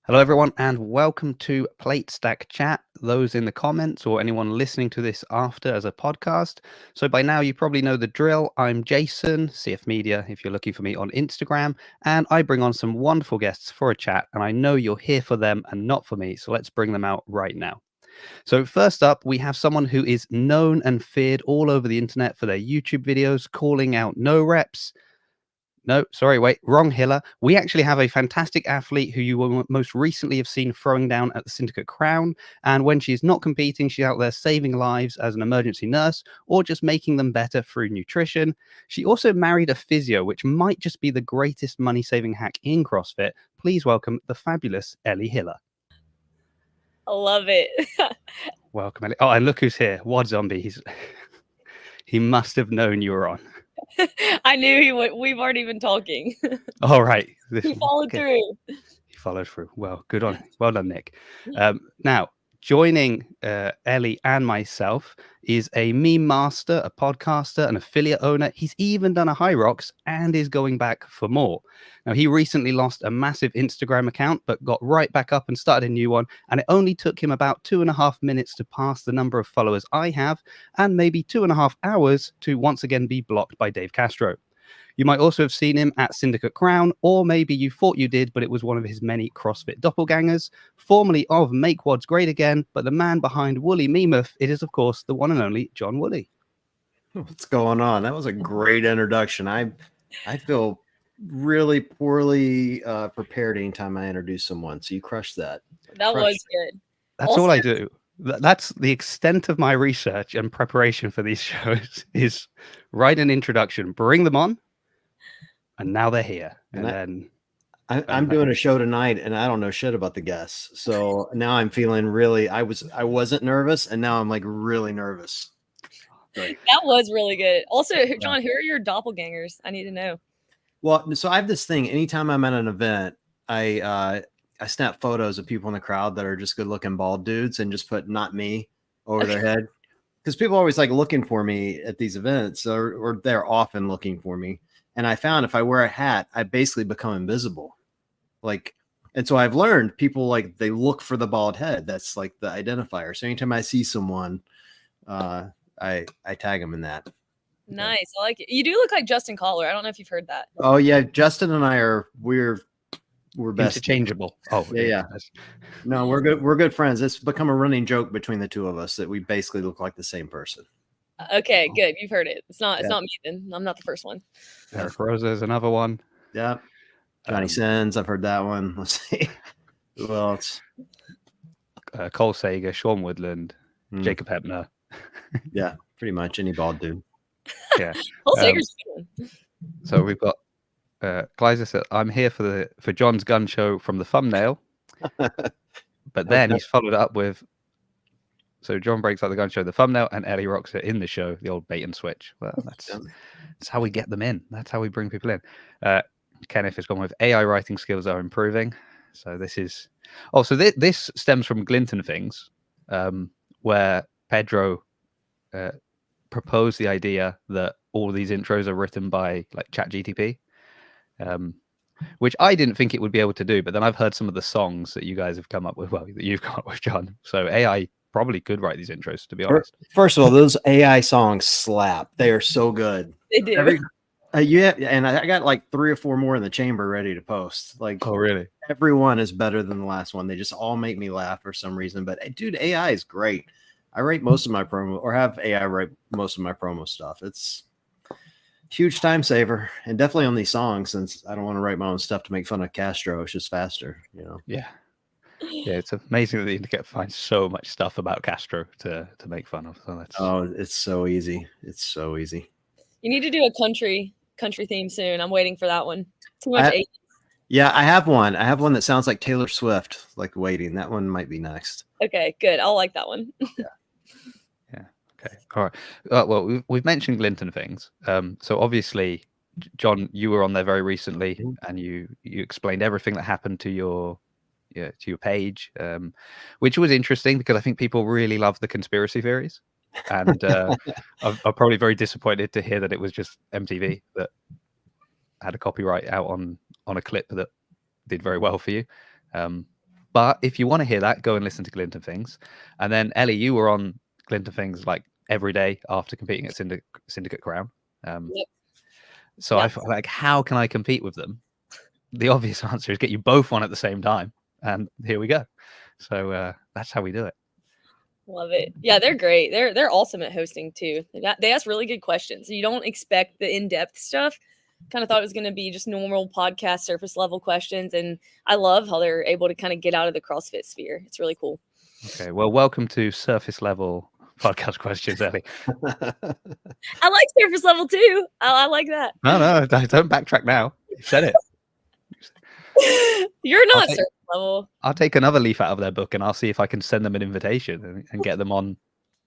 Hello, everyone, and welcome to Plate Stack Chat. Those in the comments or anyone listening to this after as a podcast. So by now, you probably know the drill. I'm Jason, CF Media, if you're looking for me on Instagram, and I bring on some wonderful guests for a chat, and I know you're here for them and not for me, so let's bring them out right now. So first up, we have someone who is known and feared all over the internet for their YouTube videos, calling out no reps. No, sorry, wait, wrong Hiller. We actually have a fantastic athlete who you will most recently have seen throwing down at the Syndicate Crown. And when she's not competing, she's out there saving lives as an emergency nurse or just making them better through nutrition. She also married a physio, which might just be the greatest money-saving hack in CrossFit. Please welcome the fabulous Ellie Hiller. I love it. Welcome, Ellie. Oh, and look who's here. Wods Zombie. He must have known you were on. I knew he would. We've already been talking. All right. He followed through. He followed through. Well, good on. Well done, Nick. Now, joining Ellie and myself is a meme master, a podcaster, an affiliate owner. He's even done a High Rocks and is going back for more. Now, he recently lost a massive Instagram account, but got right back up and started a new one. And it only took him about 2.5 minutes to pass the number of followers I have, and maybe 2.5 hours to once again be blocked by Dave Castro. You might also have seen him at Syndicate Crown, or maybe you thought you did, but it was one of his many CrossFit doppelgangers, formerly of Make Wads Great Again, but the man behind Wooley Memeth, it is, of course, the one and only John Wooley. What's going on? That was a great introduction. I feel really poorly prepared anytime I introduce someone, so you crushed that. That was good. That's also all I do. That's the extent of my research and preparation for these shows is write an introduction, bring them on, and now they're here. And then I'm doing a show tonight, and I don't know shit about the guests. So now I'm feeling really. I wasn't nervous, and now I'm like really nervous. That was really good. Also, John, who are your doppelgangers? I need to know. Well, so I have this thing. Anytime I'm at an event, I snap photos of people in the crowd that are just good-looking bald dudes, and just put "not me" over their head, because people are always like looking for me at these events, or they're often looking for me. And I found if I wear a hat, I basically become invisible. And so I've learned people they look for the bald head. That's like the identifier. So anytime I see someone, I tag them in that. Nice. I like it. You do look like Justin Collar. I don't know if you've heard that. Oh yeah. Justin and I we're best. Interchangeable. Oh yeah. No, we're good. We're good friends. It's become a running joke between the two of us that we basically look like the same person. Okay, good. You've heard it. It's not me then. I'm not the first one. Eric Rosa is another one. Yeah. Johnny Sins. I've heard that one. Let's see. Who else? Cole Sager, Sean Woodland, Jacob Hepner. Yeah, pretty much any bald dude. Yeah. Cole Sager's good. So we've got Gleiser said, I'm here for John's gun show from the thumbnail. But then he's followed up with, so John breaks out the gun show, the thumbnail, and Ellie rocks it in the show, the old bait and switch. Well, that's how we get them in. That's how we bring people in. Kenneth has gone with AI writing skills are improving. So this is, so this stems from Glinton Things, where Pedro proposed the idea that all of these intros are written by like ChatGTP, which I didn't think it would be able to do. But then I've heard some of the songs that you guys have come up with, that you've come up with, John. So AI probably could write these intros, to be honest. First of all, those AI songs slap. They are so good. They do. And I got like 3 or 4 more in the chamber ready to post. Oh, really? Every one is better than the last one. They just all make me laugh for some reason. But dude, AI is great. I write most of my promo, or have AI write most of my promo stuff. It's huge time saver, and definitely on these songs, since I don't want to write my own stuff to make fun of Castro. It's just faster, Yeah. Yeah, it's amazing that you can find so much stuff about Castro to make fun of. So it's so easy. It's so easy. You need to do a country theme soon. I'm waiting for that one. Too much. Yeah, I have one. I have one that sounds like Taylor Swift, like Waiting. That one might be next. Okay, good. I'll like that one. Yeah. Okay. All right. Well, we've mentioned Glinton Things. So obviously, John, you were on there very recently, and you explained everything that happened to your page, which was interesting because I think people really love the conspiracy theories, and I'm probably very disappointed to hear that it was just MTV that had a copyright out on a clip that did very well for you. But if you want to hear that, go and listen to Glint and Things. And then Ellie, you were on Glint and Things like every day after competing at Syndicate Crown. Yep. So I felt like, how can I compete with them? The obvious answer is get you both on at the same time, and here we go. So that's how we do it. Love it. Yeah, they're great. They're awesome at hosting too. They ask really good questions. You don't expect the in-depth stuff. Kind of thought it was going to be just normal podcast surface level questions, and I love how they're able to kind of get out of the CrossFit sphere. It's really cool. Okay, well, welcome to surface level podcast questions, Ellie. I like surface level too. I like that. No, don't backtrack now. You said it. You're not surface level. I'll take another leaf out of their book and I'll see if I can send them an invitation and get them on.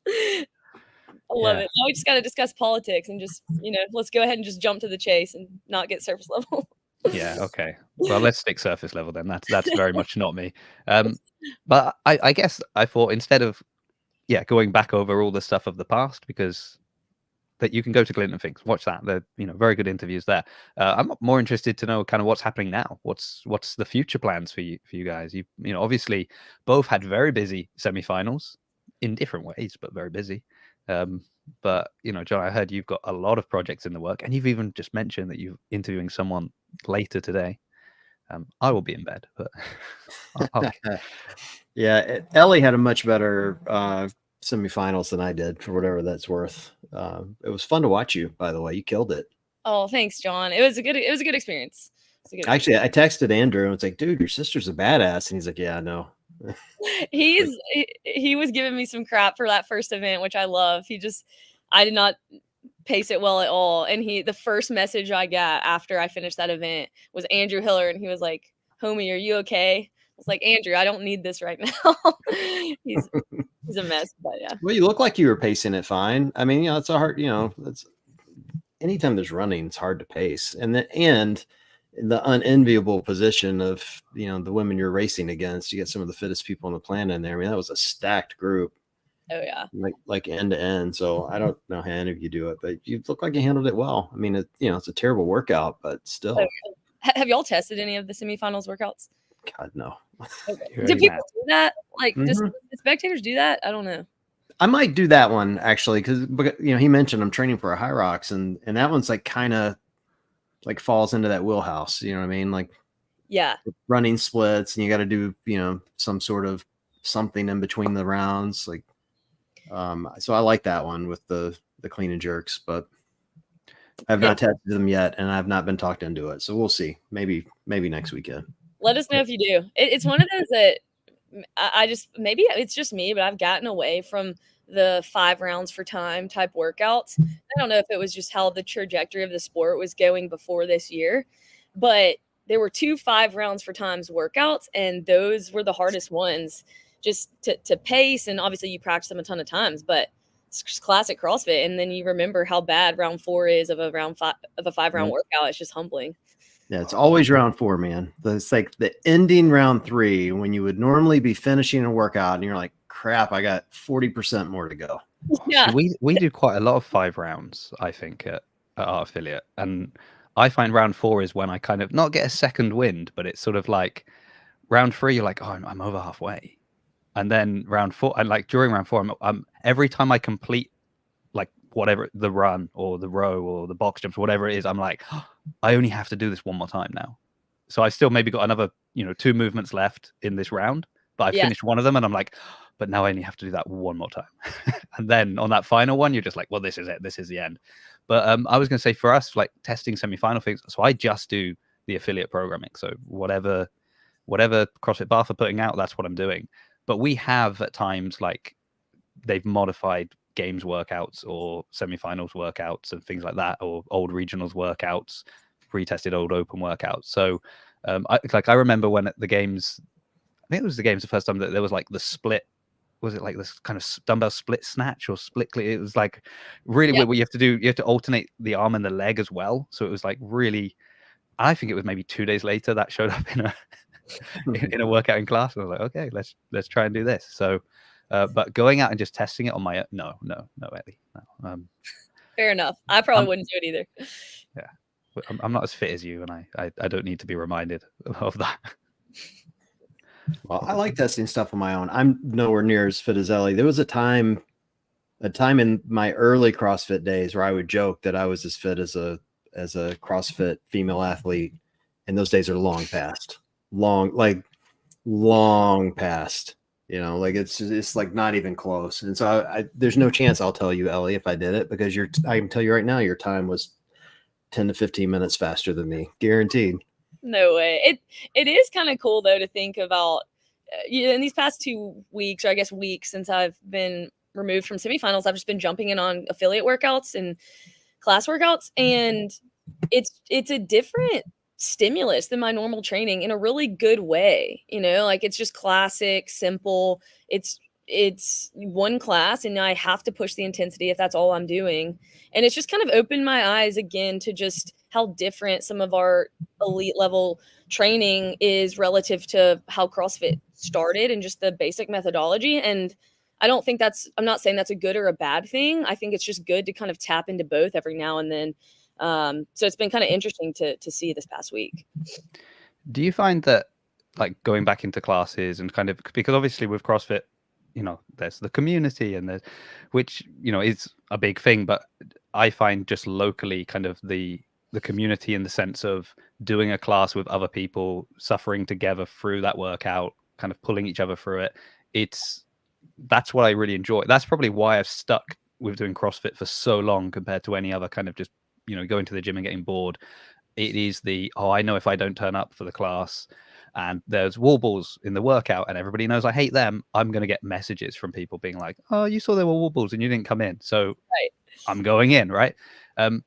I love it. Now we just got to discuss politics and just, let's go ahead and just jump to the chase and not get surface level. Yeah, okay. Well, let's stick surface level then. That's very much not me. But I guess I thought instead of going back over all the stuff of the past, because that you can go to Glint and Things, watch that. They're very good interviews there. I'm more interested to know kind of what's happening now. What's the future plans for you guys? You obviously both had very busy semi-finals in different ways, but very busy. But John, I heard you've got a lot of projects in the work, and you've even just mentioned that you're interviewing someone later today. I will be in bed, but yeah, Ellie had a much better semifinals than I did, for whatever that's worth. It was fun to watch you, by the way. You killed it. Oh, thanks, John. It was a good experience. Actually, I texted Andrew and was like, dude, your sister's a badass. And he's like, yeah, I know. He was giving me some crap for that first event, which I love. I did not pace it well at all. And the first message I got after I finished that event was Andrew Hiller, and he was like, homie, are you okay? I was like, Andrew, I don't need this right now. He's a mess, but yeah. Well, you look like you were pacing it fine. I mean, it's a hard, it's anytime there's running, it's hard to pace. And the unenviable position of, the women you're racing against, you get some of the fittest people on the planet in there. I mean, that was a stacked group. Oh yeah. Like end to end. So I don't know how any of you do it, but you look like you handled it well. I mean, it's a terrible workout, but still. Oh, have y'all tested any of the semifinals workouts? God, no. Okay. Do people do that? Like, do spectators do that? I don't know. I might do that one actually, because he mentioned I'm training for a high rocks, and that one's like kind of like falls into that wheelhouse. You know what I mean? Like, yeah, running splits, and you got to do some sort of something in between the rounds. Like, so I like that one with the clean and jerks, but I've not tested them yet, and I've not been talked into it. So we'll see. Maybe next weekend. Let us know if you do. It's one of those that I just, maybe it's just me, but I've gotten away from the 5 rounds for time type workouts. I don't know if it was just how the trajectory of the sport was going before this year, but there were 2 5 rounds for times workouts, and those were the hardest ones just to pace. And obviously you practice them a ton of times, but it's just classic CrossFit. And then you remember how bad round 4 is of a 5 round workout. It's just humbling. Yeah, it's always round 4, man. It's like the ending round 3 when you would normally be finishing a workout and you're like, crap, I got 40% more to go. Yeah. So we do quite a lot of 5 rounds, I think, at our affiliate. And I find round 4 is when I kind of not get a second wind, but it's sort of like round 3, you're like, oh, I'm over halfway. And then round 4, and like during round 4, I'm every time I complete like whatever, the run or the row or the box jumps, whatever it is, I'm like, oh, I only have to do this one more time now. So I still maybe got another, 2 movements left in this round, but I finished one of them and I'm like, but now I only have to do that one more time. And then on that final one, you're just like, well, this is it. This is the end. But I was going to say for us, like testing semi-final things. So I just do the affiliate programming. So whatever CrossFit Bath are putting out, that's what I'm doing. But we have at times like they've modified games workouts or semi-finals workouts and things like that, or old regionals workouts, retested old open workouts. So I remember when at the games, I think it was the games the first time that there was like the split, was it like this kind of dumbbell split snatch or split? It was like really weird where you have to alternate the arm and the leg as well. So it was like really, I think it was maybe 2 days later that showed up in a in a workout in class. And I was like, okay, let's try and do this. So but going out and just testing it on my own, no, Ellie, no. Fair enough. I probably wouldn't do it either. Yeah, I'm not as fit as you, and I don't need to be reminded of that. Well, I like testing stuff on my own. I'm nowhere near as fit as Ellie. There was a time in my early CrossFit days where I would joke that I was as fit as a CrossFit female athlete, and those days are long past. Long past. You know, like it's like not even close. And so there's no chance I'll tell you, Ellie, if I did it, because I can tell you right now, your time was 10 to 15 minutes faster than me, guaranteed. No way. It is kind of cool though to think about. In these past 2 weeks, or I guess weeks, since I've been removed from semifinals, I've just been jumping in on affiliate workouts and class workouts, and it's a different stimulus than my normal training in a really good way. Like it's just classic, simple. It's one class, and I have to push the intensity if that's all I'm doing. And it's just kind of opened my eyes again to just how different some of our elite level training is relative to how CrossFit started and just the basic methodology. And I'm not saying that's a good or a bad thing. I think it's just good to kind of tap into both every now and then. So it's been kind of interesting to see this past week. Do you find that, like, going back into classes and kind of, because obviously with CrossFit, there's the community and which, is a big thing, but I find just locally kind of the community in the sense of doing a class with other people, suffering together through that workout, kind of pulling each other through it. That's what I really enjoy. That's probably why I've stuck with doing CrossFit for so long compared to any other kind of just, going to the gym and getting bored. It is I know if I don't turn up for the class and there's wall balls in the workout and everybody knows I hate them, I'm going to get messages from people being like, oh, you saw there were wall balls and you didn't come in, so right. I'm going in, right? And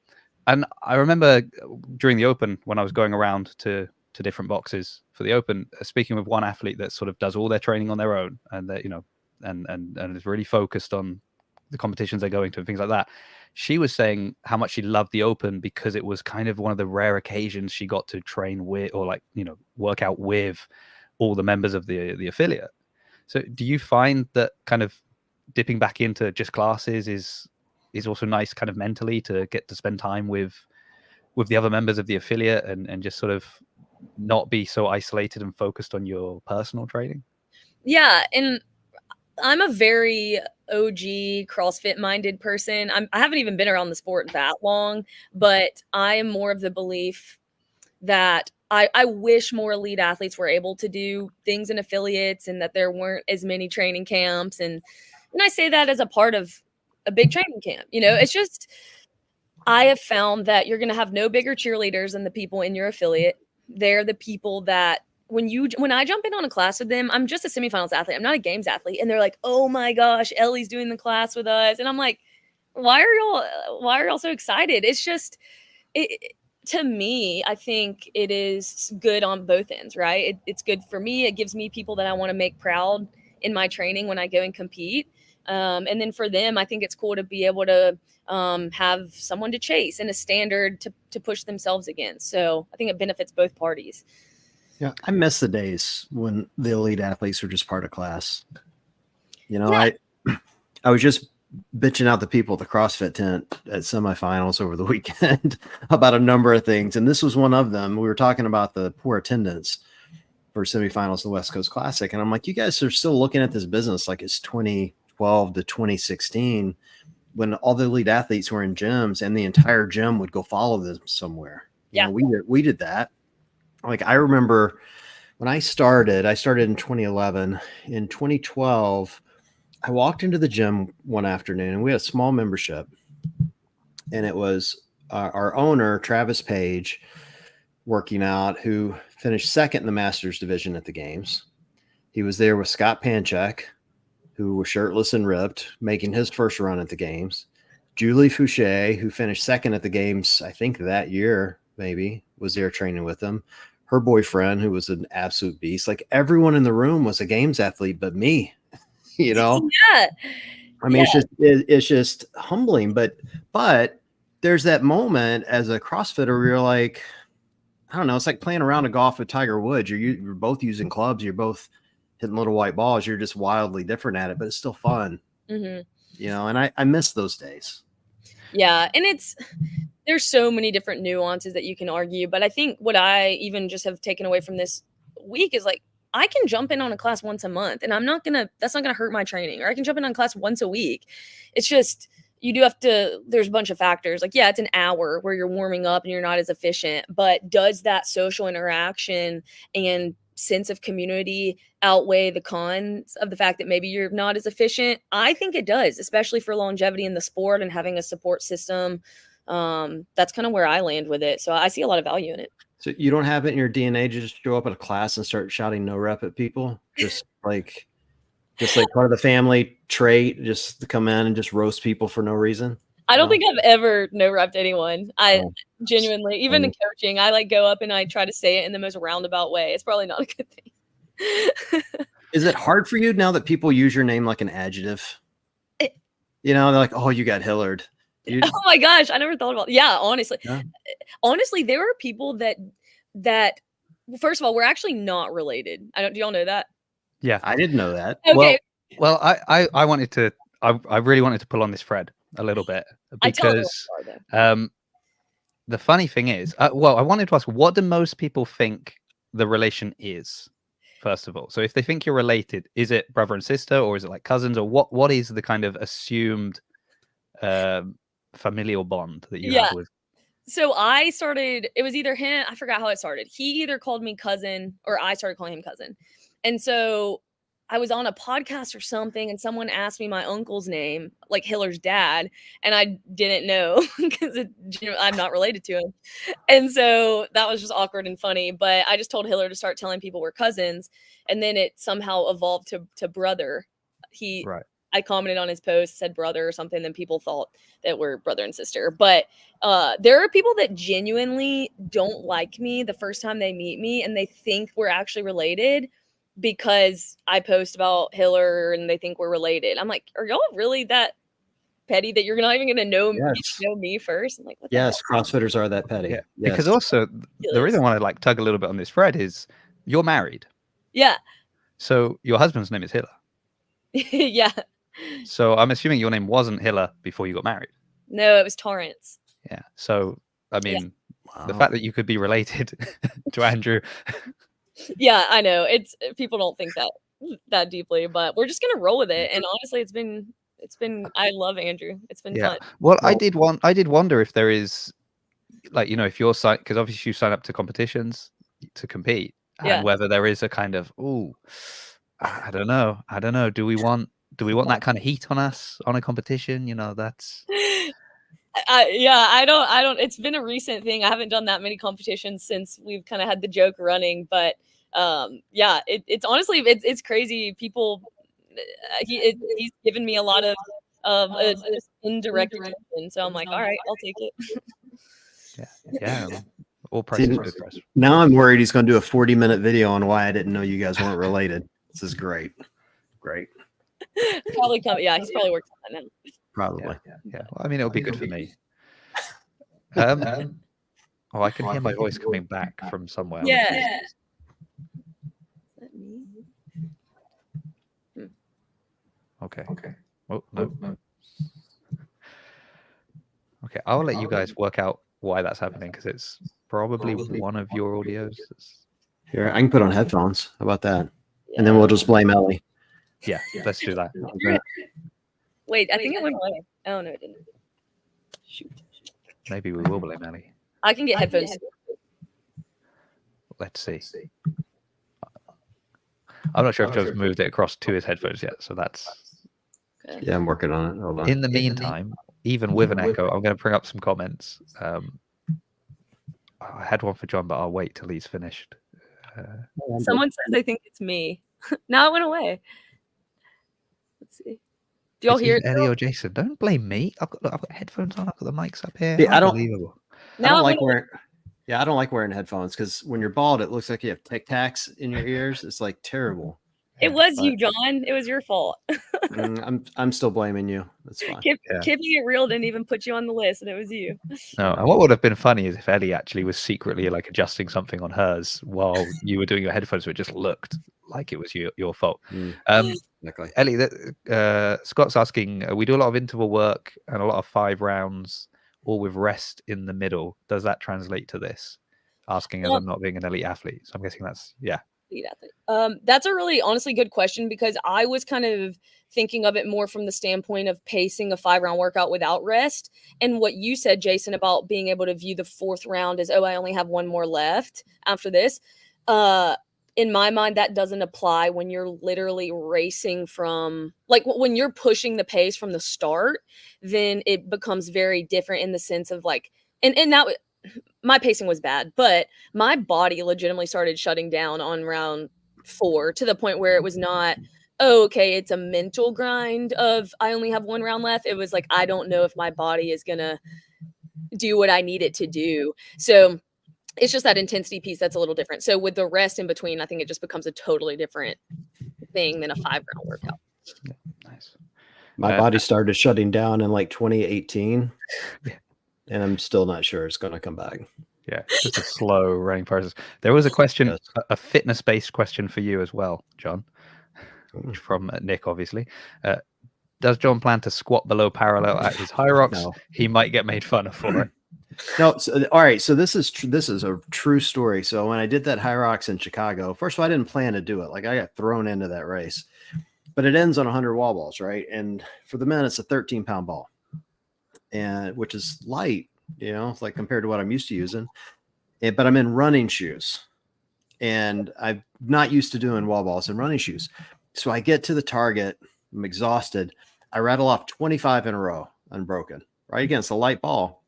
I remember during the Open, when I was going around to different boxes for the Open, speaking with one athlete that sort of does all their training on their own, and that, and is really focused on the competitions they're going to and things like that. She was saying how much she loved the Open because it was kind of one of the rare occasions she got to train with, or work out with all the members of the affiliate. So do you find that kind of dipping back into just classes is also nice, kind of mentally, to get to spend time with the other members of the affiliate and just sort of not be so isolated and focused on your personal training? Yeah, and I'm a very OG CrossFit minded person. I haven't even been around the sport that long, but I am more of the belief that I wish more elite athletes were able to do things in affiliates, and that there weren't as many training camps. And I say that as a part of a big training camp. It's just, I have found that you're going to have no bigger cheerleaders than the people in your affiliate. They're the people that when I jump in on a class with them, I'm just a semifinals athlete. I'm not a games athlete. And they're like, oh my gosh, Ellie's doing the class with us. And I'm like, why are y'all so excited? It's just, to me, I think it is good on both ends, right? It's good for me. It gives me people that I want to make proud in my training when I go and compete. And then for them, I think it's cool to be able to have someone to chase and a standard to push themselves against. So I think it benefits both parties. Yeah, I miss the days when the elite athletes were just part of class. Yeah. I was just bitching out the people at the CrossFit tent at semifinals over the weekend about a number of things, and this was one of them. We were talking about the poor attendance for semifinals of the West Coast Classic, and I'm like, you guys are still looking at this business like it's 2012 to 2016, when all the elite athletes were in gyms and the entire gym would go follow them somewhere. We did that. Like, I remember when I started in 2011. In 2012, I walked into the gym one afternoon and we had a small membership, and it was our owner, Travis Page, working out, who finished second in the Masters division at the games. He was there with Scott Panchek, who was shirtless and ripped, making his first run at the games. Julie Fouché, who finished second at the games, I think that year, maybe, was there training with him. Her boyfriend, who was an absolute beast. Like, everyone in the room was a games athlete but me, Yeah. I mean, it's just humbling, but there's that moment as a CrossFitter where you're like, I don't know, it's like playing around a golf with Tiger Woods. You're both using clubs, you're both hitting little white balls, you're just wildly different at it, but it's still fun. Mm-hmm. And I miss those days. Yeah, and there's so many different nuances that you can argue, but I think what I even just have taken away from this week is, like, I can jump in on a class once a month and that's not gonna hurt my training, or I can jump in on class once a week. It's just, you do have to, there's a bunch of factors. Like, yeah, it's an hour where you're warming up and you're not as efficient, but does that social interaction and sense of community outweigh the cons of the fact that maybe you're not as efficient? I think it does, especially for longevity in the sport and having a support system. That's kind of where I land with it. So I see a lot of value in it. So you don't have it in your DNA to just show up at a class and start shouting no rep at people? Just like part of the family trait, just to come in and just roast people for no reason? I don't think I've ever no repped anyone. Genuinely, even in coaching, I like go up and I try to say it in the most roundabout way. It's probably not a good thing. Is it hard for you now that people use your name like an adjective? They're like, oh, you got Hillered. Oh my gosh, I never thought about it. Yeah, honestly, there are people that first of all, we're actually not related. Do y'all know that? Yeah, I didn't know that. Okay. Well, I wanted to, I really wanted to pull on this thread a little bit, because the funny thing is, I wanted to ask, what do most people think the relation is? First of all, so if they think you're related, is it brother and sister, or is it like cousins, or what is the kind of assumed familial bond that you have with? So it was either him, I forgot how it started. He either called me cousin or I started calling him cousin. And so I was on a podcast or something and someone asked me my uncle's name, like Hiller's dad, and I didn't know because I'm not related to him. And so that was just awkward and funny, but I just told Hiller to start telling people we're cousins, and then it somehow evolved to brother. I commented on his post, said brother or something, then people thought that we're brother and sister. But there are people that genuinely don't like me the first time they meet me, and they think we're actually related because I post about Hiller and they think we're related. I'm like, are y'all really that petty that you're not even going to know me first? I'm like, what the hell? CrossFitters are that petty. Yeah. Yes. Because also the reason I want to tug a little bit on this thread is you're married. Yeah. So your husband's name is Hiller. Yeah. So I'm assuming your name wasn't Hiller before you got married. No, it was Torrance. Yeah. So I mean, the fact that you could be related to Andrew. Yeah, I know. People don't think that deeply, but we're just gonna roll with it. And honestly, it's been. I love Andrew. It's been fun. Well, I did wonder if there is, like, if you're because obviously you sign up to competitions to compete, and whether there is a kind of I don't know. Do we want that kind of heat on us on a competition? That's. I don't. It's been a recent thing. I haven't done that many competitions since we've kind of had the joke running, but it's honestly it's crazy. People, he's given me a lot of indirect attention, so I'm like, all right, I'll take it. Yeah. All press is good press. Now I'm worried he's going to do a 40-minute video on why I didn't know you guys weren't related. This is great. Probably come. Yeah, he's probably working on that now. Probably. Yeah. Well, I mean, it'll be good for me. I can hear my voice coming back from somewhere. Yeah. Okay. Oh, no. Okay, I'll let you guys work out why that's happening, because it's probably one of your audios. Here, I can put on headphones. How about that? And then we'll just blame Ellie. Yeah, let's do that. Wait, I think it went away. Oh, no, it didn't. Shoot. Maybe we will blame Ellie. I can get headphones. Let's see. I'm not sure if Joe's moved it across to his headphones yet, so that's... Okay. Yeah, I'm working on it. Hold on. In the meantime, even with an echo, I'm going to bring up some comments. I had one for John, but I'll wait till he's finished. Someone says they think it's me. Now it went away. Let's see. Do y'all hear it? Ellie or Jason? Don't blame me. I've got headphones on. I've got the mics up here. Yeah, I don't like wearing headphones, because when you're bald, it looks like you have Tic Tacs in your ears. It's like terrible. It was you, John. It was your fault. I'm still blaming you. That's fine. Keeping it real didn't even put you on the list, and it was you. No, and what would have been funny is if Ellie actually was secretly like adjusting something on hers while you were doing your headphones, so it just looked like it was your fault. Exactly. Ellie, Scott's asking, we do a lot of interval work and a lot of 5 rounds, all with rest in the middle. Does that translate to this? Asking as I'm not being an elite athlete. So I'm guessing that's, Elite athlete. That's a really honestly good question, because I was kind of thinking of it more from the standpoint of pacing a 5-round workout without rest. And what you said, Jason, about being able to view the 4th round as, oh, I only have one more left after this. In my mind, that doesn't apply when you're literally racing from, like, when you're pushing the pace from the start, then it becomes very different in the sense of like, and that my pacing was bad, but my body legitimately started shutting down on round 4 to the point where it was not, oh, okay, it's a mental grind of I only have 1 round left. It was like, I don't know if my body is going to do what I need it to do. So it's just that intensity piece that's a little different. So with the rest in between, I think it just becomes a totally different thing than a 5-round workout. Yeah, nice. My body started shutting down in like 2018. And I'm still not sure it's going to come back. Yeah, just a slow running process. There was a question, a fitness-based question for you as well, John, from Nick, obviously. Does John plan to squat below parallel at his high rocks? No. He might get made fun of for it. No. So, all right. So this is a true story. So when I did that high rocks in Chicago, first of all, I didn't plan to do it. Like, I got thrown into that race, but it ends on 100 wall balls, right? And for the men, it's a 13-pound ball, and which is light, you know, like compared to what I'm used to using. But I'm in running shoes, and I'm not used to doing wall balls in running shoes. So I get to the target, I'm exhausted. I rattle off 25 in a row, unbroken, right against a light ball.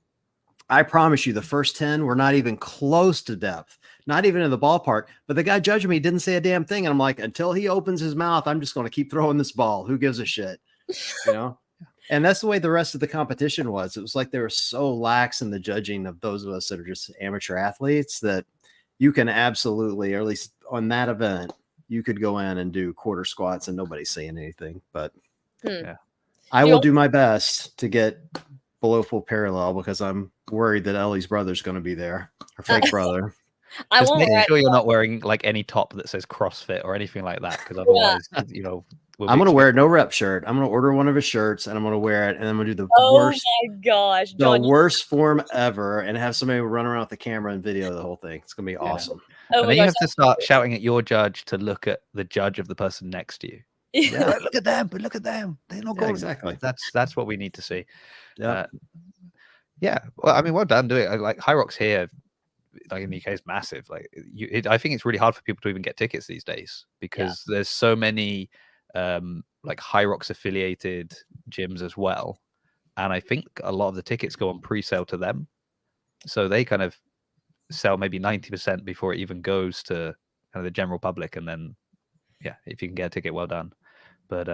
I promise you, the first 10 were not even close to depth, not even in the ballpark. But the guy judging me didn't say a damn thing. And I'm like, until he opens his mouth, I'm just going to keep throwing this ball. Who gives a shit? You know? And that's the way the rest of the competition was. It was like they were so lax in the judging of those of us that are just amateur athletes that you can absolutely, or at least on that event, you could go in and do quarter squats and nobody's saying anything. But yeah, I will do my best to get below full parallel because I'm worried that Ellie's brother's going to be there, her fake brother. Just making sure you're not wearing like any top that says CrossFit or anything like that, because otherwise, you know, I'm going to wear a no rep shirt. I'm going to order one of his shirts and I'm going to wear it. And I'm going to do the worst, my gosh, John, the worst form ever, and have somebody run around with the camera and video the whole thing. It's going to be awesome. Oh and then you have to start shouting at your judge to look at the judge of the person next to you. Yeah, look at them, but look at them. They're not going. Exactly. That's what we need to see. Yeah. Yeah. Well, I mean, well done doing it. Like High Rocks here, like in the UK, is massive. Like I think it's really hard for people to even get tickets these days because there's so many like High Rocks affiliated gyms as well, and I think a lot of the tickets go on pre-sale to them, so they kind of sell maybe 90% before it even goes to kind of the general public, and then if you can get a ticket, well done. But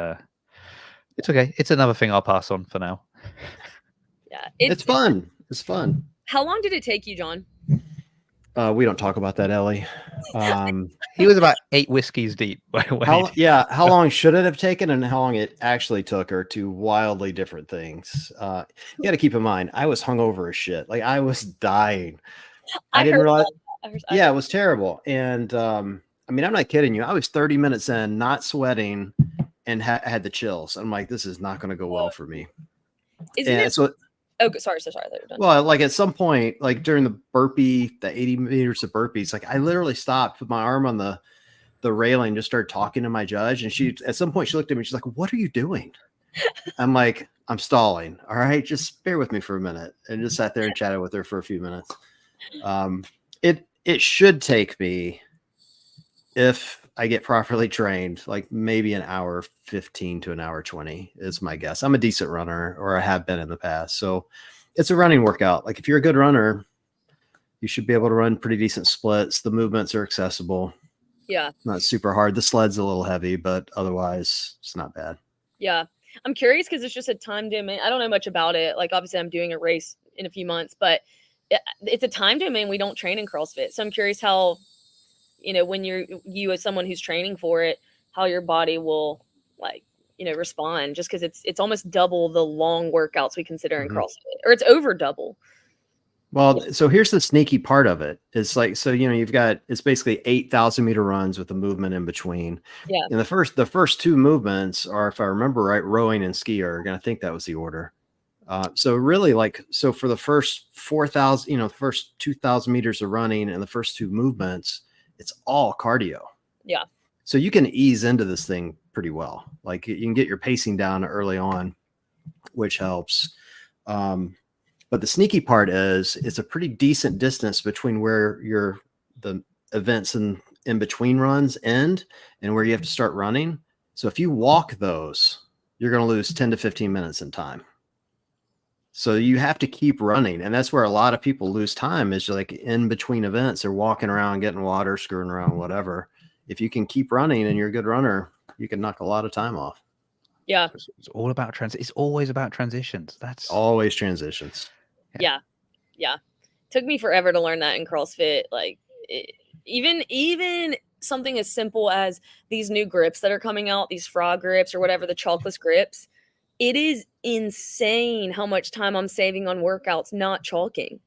it's okay. It's another thing I'll pass on for now. Yeah, it's fun. It's fun. How long did it take you, John? We don't talk about that, Ellie. He was about 8 whiskeys deep. How long should it have taken and how long it actually took are two wildly different things. You got to keep in mind, I was hungover as shit. Like I was dying. I didn't realize. It was terrible. And I mean, I'm not kidding you. I was 30 minutes in, not sweating, and had the chills. I'm like, this is not going to go well for me. Oh, sorry. I thought you were done. Well, like at some point, like during the 80 meters of burpees, like I literally stopped, put my arm on the railing, just started talking to my judge. And at some point she looked at me, she's like, what are you doing? I'm like, I'm stalling. All right, just bear with me for a minute. And just sat there and chatted with her for a few minutes. It should take me, if I get properly trained, like maybe an hour 15 to an hour 20 is my guess. I'm a decent runner, or I have been in the past. So it's a running workout. Like if you're a good runner, you should be able to run pretty decent splits. The movements are accessible. Yeah. Not super hard. The sled's a little heavy, but otherwise it's not bad. Yeah. I'm curious because it's just a time domain. I don't know much about it. Like obviously I'm doing a race in a few months, but it's a time domain. We don't train in CrossFit. So I'm curious how, when you as someone who's training for it, how your body will respond, just because it's almost double the long workouts we consider in CrossFit, or it's over double. Well, so here's the sneaky part of it. It's like, so, you've got, it's basically 8,000 meter runs with the movement in between. Yeah. And the first two movements are, if I remember right, rowing and ski erg. And I think that was the order. So really so for the first 4,000, the first 2,000 meters of running and the first two movements, it's all cardio. Yeah. So you can ease into this thing pretty well. Like you can get your pacing down early on, which helps. But the sneaky part is it's a pretty decent distance between where the events in between runs end and where you have to start running. So if you walk those, you're going to lose 10 to 15 minutes in time. So you have to keep running. And that's where a lot of people lose time, is like in between events. They're walking around, getting water, screwing around, whatever. If you can keep running and you're a good runner, you can knock a lot of time off. Yeah. It's all about it's always about transitions. That's always transitions. Yeah. Took me forever to learn that in CrossFit. Like even something as simple as these new grips that are coming out, these frog grips or whatever, the chalkless grips. It is insane how much time I'm saving on workouts not chalking.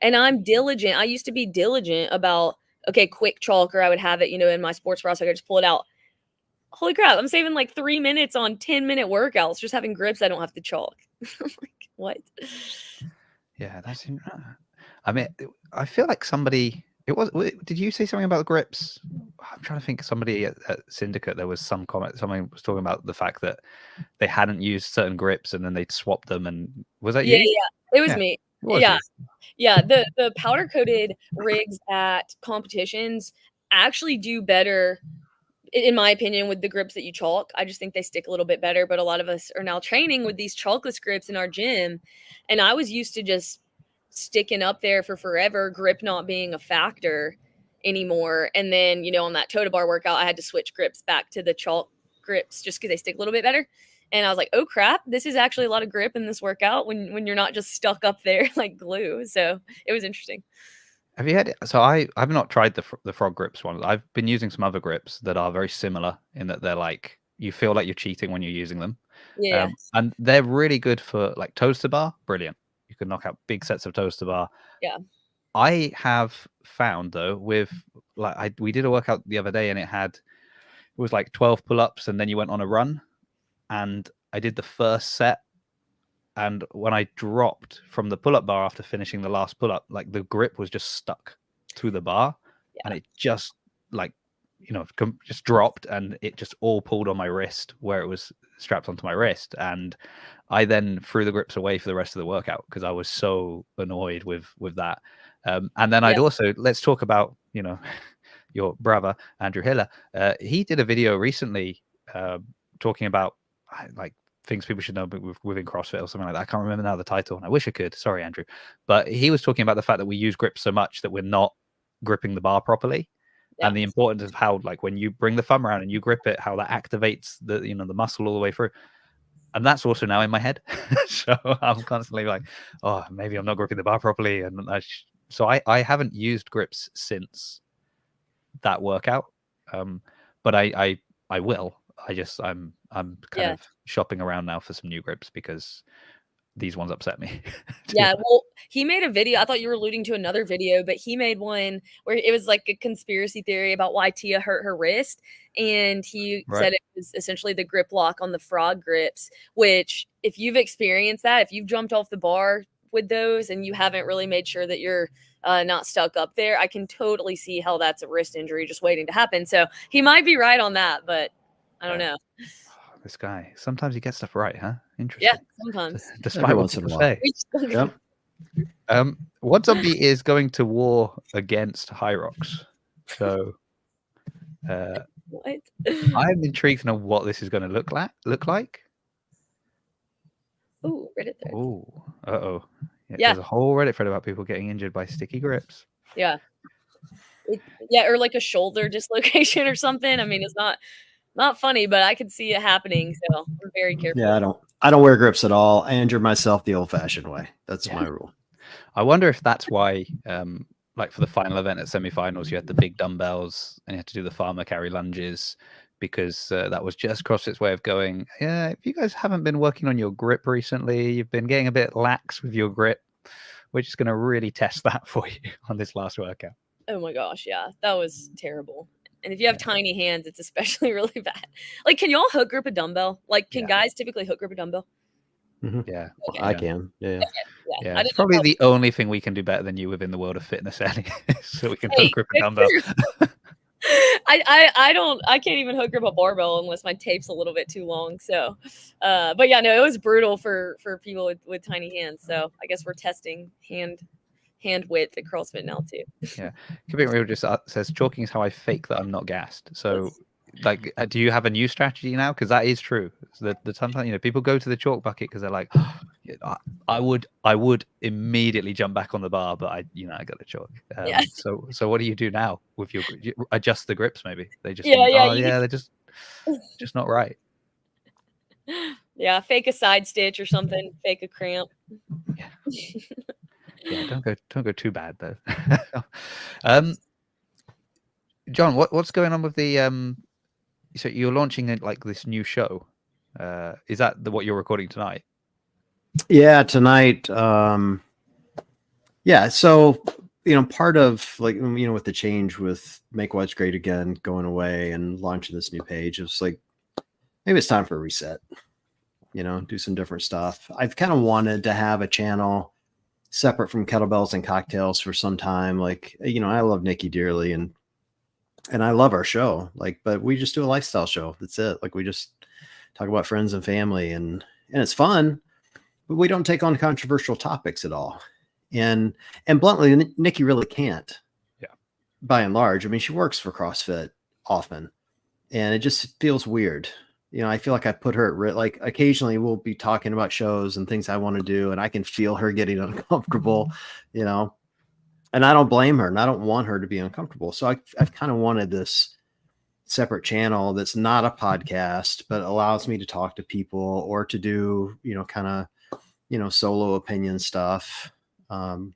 And I'm diligent. I used to be diligent about, okay, quick chalk, or I would have it, in my sports bra so I could just pull it out. Holy crap, I'm saving like 3 minutes on 10-minute workouts just having grips I don't have to chalk. Like, what? Yeah, that's I mean, I feel like somebody did you say something about the grips? I'm trying to think. Somebody at Syndicate, there was some comment, someone was talking about the fact that they hadn't used certain grips and then they'd swapped them. And was that you? Yeah, it was me. It was yeah you. Yeah, the powder coated rigs at competitions actually do better, in my opinion, with the grips that you chalk. I just think they stick a little bit better. But a lot of us are now training with these chalkless grips in our gym, and I was used to just sticking up there for forever, grip not being a factor anymore. And then, on that toe to bar workout, I had to switch grips back to the chalk grips just because they stick a little bit better. And I was like, oh crap, this is actually a lot of grip in this workout when you're not just stuck up there like glue. So it was interesting. Have you had? So I've not tried the frog grips one. I've been using some other grips that are very similar in that they're like, you feel like you're cheating when you're using them. Yeah. And they're really good for like toes to bar. Brilliant. You can knock out big sets of toes to bar. Yeah. I have found though, with we did a workout the other day and it was like 12 pull-ups and then you went on a run, and I did the first set, and when I dropped from the pull-up bar after finishing the last pull-up, like the grip was just stuck to the bar. And it just just dropped, and it just all pulled on my wrist where it was strapped onto my wrist. And I then threw the grips away for the rest of the workout because I was so annoyed with that. And then I'd also, let's talk about, your brother, Andrew Hiller. He did a video recently talking about like things people should know within CrossFit or something like that. I can't remember now the title, and I wish I could. Sorry, Andrew. But he was talking about the fact that we use grips so much that we're not gripping the bar properly. And the importance of how, like, when you bring the thumb around and you grip it, how that activates the the muscle all the way through. And that's also now in my head. So I'm constantly like, oh, maybe I'm not gripping the bar properly. And so I haven't used grips since that workout. But I will. I'm kind of shopping around now for some new grips because these ones upset me. Yeah, well, he made a video. I thought you were alluding to another video, but he made one where it was like a conspiracy theory about why Tia hurt her wrist. And he said it was essentially the grip lock on the frog grips, which if you've experienced that, if you've jumped off the bar with those and you haven't really made sure that you're not stuck up there, I can totally see how that's a wrist injury just waiting to happen. So he might be right on that, but I don't know. This guy, sometimes he gets stuff right, huh? Interesting. Yeah, sometimes. Despite what people say. Yep. What zombie is going to war against High Rocks? So what? I'm intrigued to know what this is going to look like. Oh, Reddit thread. Oh, uh-oh. Yeah, there's a whole Reddit thread about people getting injured by sticky grips. Yeah. Or like a shoulder dislocation or something. I mean, it's not funny, but I could see it happening. So I'm very careful. Yeah, I don't wear grips at all. I injure myself the old-fashioned way. That's my rule. I wonder if that's why, like for the final event at semi-finals, you had the big dumbbells and you had to do the farmer carry lunges because that was just CrossFit's way of going, yeah, if you guys haven't been working on your grip recently, you've been getting a bit lax with your grip, we're just going to really test that for you on this last workout. Oh my gosh, yeah, that was terrible. And if you have tiny hands, it's especially really bad. Like, can y'all hook grip a dumbbell? Like, can guys typically hook grip a dumbbell? Mm-hmm. Yeah. Okay. I can. Yeah. Yeah. It's probably the only thing we can do better than you within the world of fitness, Ellie. So we can hook grip a dumbbell. I can't even hook grip a barbell unless my tape's a little bit too long. So, but yeah, no, it was brutal for people with tiny hands. So I guess we're testing hand width at CrossFit now too. Yeah, Keeping It Real just says chalking is how I fake that I'm not gassed. So, like, do you have a new strategy now? Because that is true. So the sometimes people go to the chalk bucket because they're like, I would immediately jump back on the bar, but I got the chalk. Yeah. So what do you do now with your you adjust the grips? Maybe they just they're just not right. Yeah, fake a side stitch or something. Fake a cramp. Yeah. Yeah, don't go too bad though. John, what's going on with the so you're launching like this new show? Is that what you're recording tonight? Yeah, tonight. Yeah, so part of like with the change with Make Wods Great Again going away and launching this new page, it's like maybe it's time for a reset. Do some different stuff. I've kind of wanted to have a channel separate from kettlebells and cocktails for some time. Like, I love Nikki dearly and I love our show, but we just do a lifestyle show. That's it. Like, we just talk about friends and family and it's fun, but we don't take on controversial topics at all. And bluntly, Nikki really can't. Yeah. By and large. I mean, she works for CrossFit often and it just feels weird. I feel like I put her at risk. Like, occasionally we'll be talking about shows and things I want to do, and I can feel her getting uncomfortable, and I don't blame her and I don't want her to be uncomfortable. So I've kind of wanted this separate channel that's not a podcast, but allows me to talk to people or to do, kind of, solo opinion stuff. And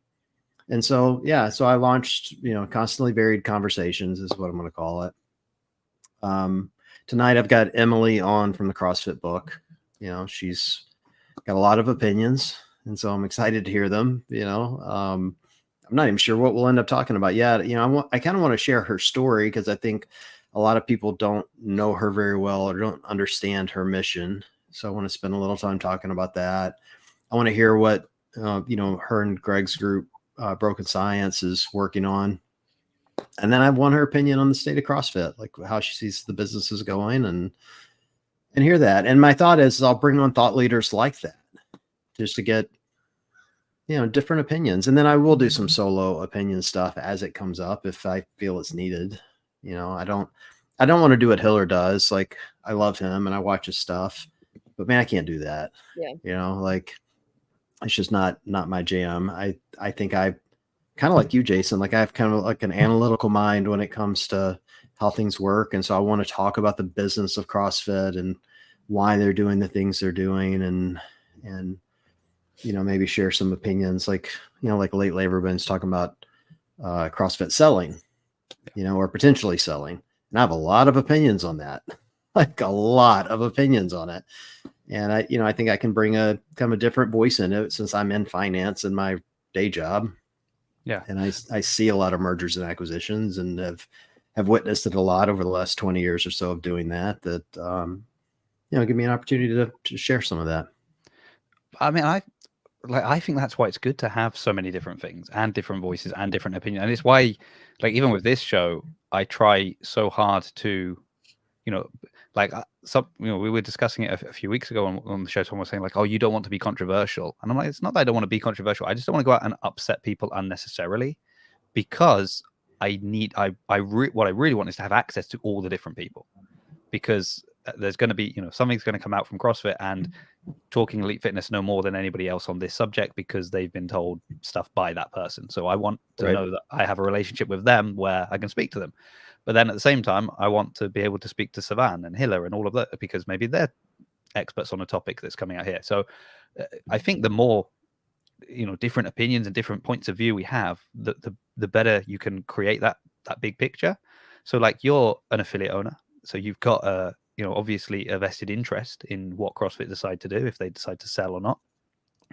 so, yeah, so I launched, Constantly Varied Conversations is what I'm going to call it. Tonight I've got Emily on from the CrossFit book. She's got a lot of opinions, and so I'm excited to hear them. I'm not even sure what we'll end up talking about yet. I kind of want to share her story because I think a lot of people don't know her very well or don't understand her mission. So I want to spend a little time talking about that. I want to hear what her and Greg's group, Broken Science, is working on. And then I want her opinion on the state of CrossFit, like how she sees the businesses going and hear that. And my thought is I'll bring on thought leaders like that just to get, different opinions. And then I will do some solo opinion stuff as it comes up if I feel it's needed. I don't want to do what Hiller does. Like, I love him and I watch his stuff, but man, I can't do that. Yeah. It's just not my jam. I think I kind of like you, Jason, like I have kind of like an analytical mind when it comes to how things work. And so I want to talk about the business of CrossFit and why they're doing the things they're doing and maybe share some opinions like Late Laborman's talking about CrossFit selling, or potentially selling. And I have a lot of opinions on that, like a lot of opinions on it. And I think I can bring a kind of a different voice in it since I'm in finance in my day job. Yeah. And I see a lot of mergers and acquisitions and have witnessed it a lot over the last 20 years or so of doing that give me an opportunity to share some of that. I mean, I think that's why it's good to have so many different things and different voices and different opinions. And it's why, like, even with this show, I try so hard to, we were discussing it a few weeks ago on the show. Someone was saying like, "Oh, you don't want to be controversial," and I'm like, "It's not that I don't want to be controversial. I just don't want to go out and upset people unnecessarily, because what I really want is to have access to all the different people, because there's going to be something's going to come out from CrossFit and talking elite fitness no more than anybody else on this subject because they've been told stuff by that person. So I want to know that I have a relationship with them where I can speak to them." But then at the same time, I want to be able to speak to Savan and Hiller and all of that because maybe they're experts on a topic that's coming out here. So I think the more, different opinions and different points of view we have, the better you can create that big picture. So like, you're an affiliate owner, so you've got obviously a vested interest in what CrossFit decide to do, if they decide to sell or not.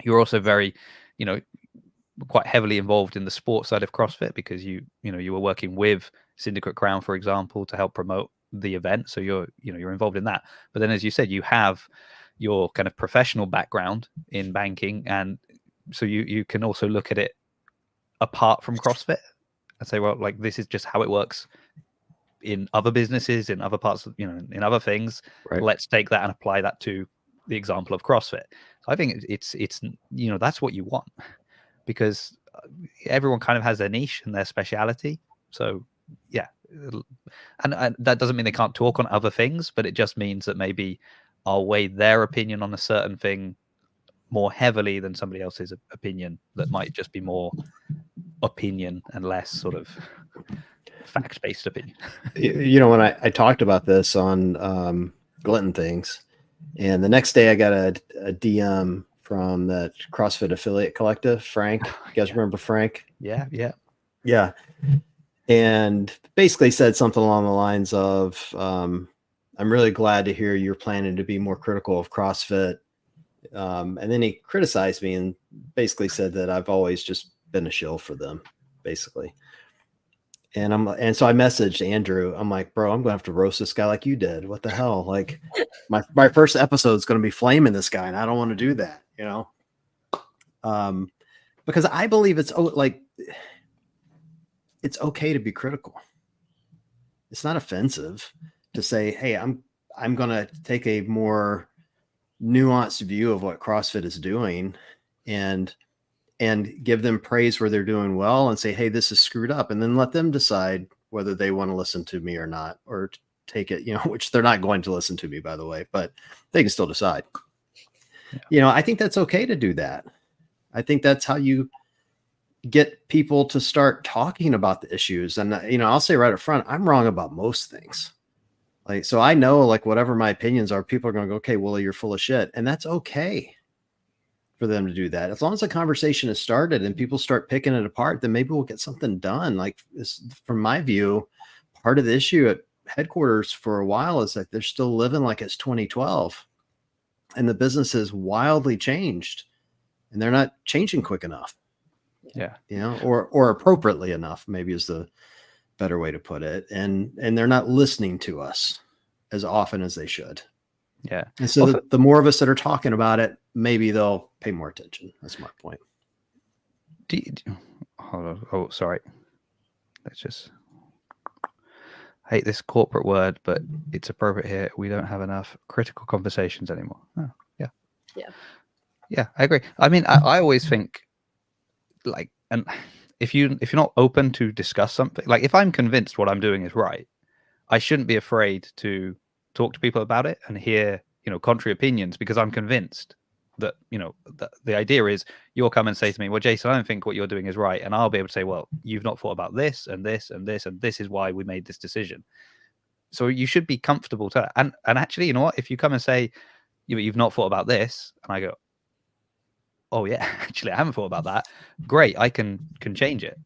You're also very, quite heavily involved in the sports side of CrossFit because you were working with Syndicate Crown, for example, to help promote the event. So you're involved in that. But then, as you said, you have your kind of professional background in banking, and so you can also look at it apart from CrossFit and say, well, like, this is just how it works in other businesses, in other parts of, in other things. Right. Let's take that and apply that to the example of CrossFit. So I think it's that's what you want, because everyone kind of has their niche and their speciality. So yeah, and that doesn't mean they can't talk on other things, but it just means that maybe I'll weigh their opinion on a certain thing more heavily than somebody else's opinion that might just be more opinion and less sort of fact-based opinion. When I talked about this on Glinton Things, and the next day I got a DM from that CrossFit affiliate collective, Frank. You guys remember Frank? Yeah. And basically said something along the lines of, I'm really glad to hear you're planning to be more critical of CrossFit. And then he criticized me and basically said that I've always just been a shill for them, basically. And so I messaged Andrew. I'm like, bro, I'm gonna have to roast this guy like you did. What the hell? Like, my first episode is gonna be flaming this guy, and I don't want to do that, because I believe it's okay to be critical. It's not offensive to say, hey, I'm gonna take a more nuanced view of what CrossFit is doing and give them praise where they're doing well and say, hey, this is screwed up. And then let them decide whether they want to listen to me or not, or take it, which they're not going to listen to me, by the way, but they can still decide. Yeah. I think that's okay to do that. I think that's how you get people to start talking about the issues. And, I'll say right up front, I'm wrong about most things. So I know, whatever my opinions are, people are going to go, okay, Wooley, you're full of shit. And that's okay for them to do that. As long as the conversation is started and people start picking it apart, then maybe we'll get something done. From my view, part of the issue at headquarters for a while is that they're still living like it's 2012 and the business has wildly changed and they're not changing quick enough. Yeah. Or appropriately enough, maybe is the better way to put it. And they're not listening to us as often as they should. Yeah. And so the more of us that are talking about it, maybe they'll pay more attention. That's my point. Hold on. Oh, sorry. Let's just hate this corporate word, but it's appropriate here. We don't have enough critical conversations anymore. Oh, yeah. Yeah. Yeah, I agree. I mean, I always think and if you're not open to discuss something, if I'm convinced what I'm doing is right, I shouldn't be afraid to talk to people about it and hear, contrary opinions, because I'm convinced that, the idea is you'll come and say to me, well, Jason, I don't think what you're doing is right. And I'll be able to say, well, you've not thought about this and this and this, and this is why we made this decision. So you should be comfortable to that. And actually, you know what, if you come and say, you've not thought about this, and I go, oh yeah, actually I haven't thought about that, great, I can change it.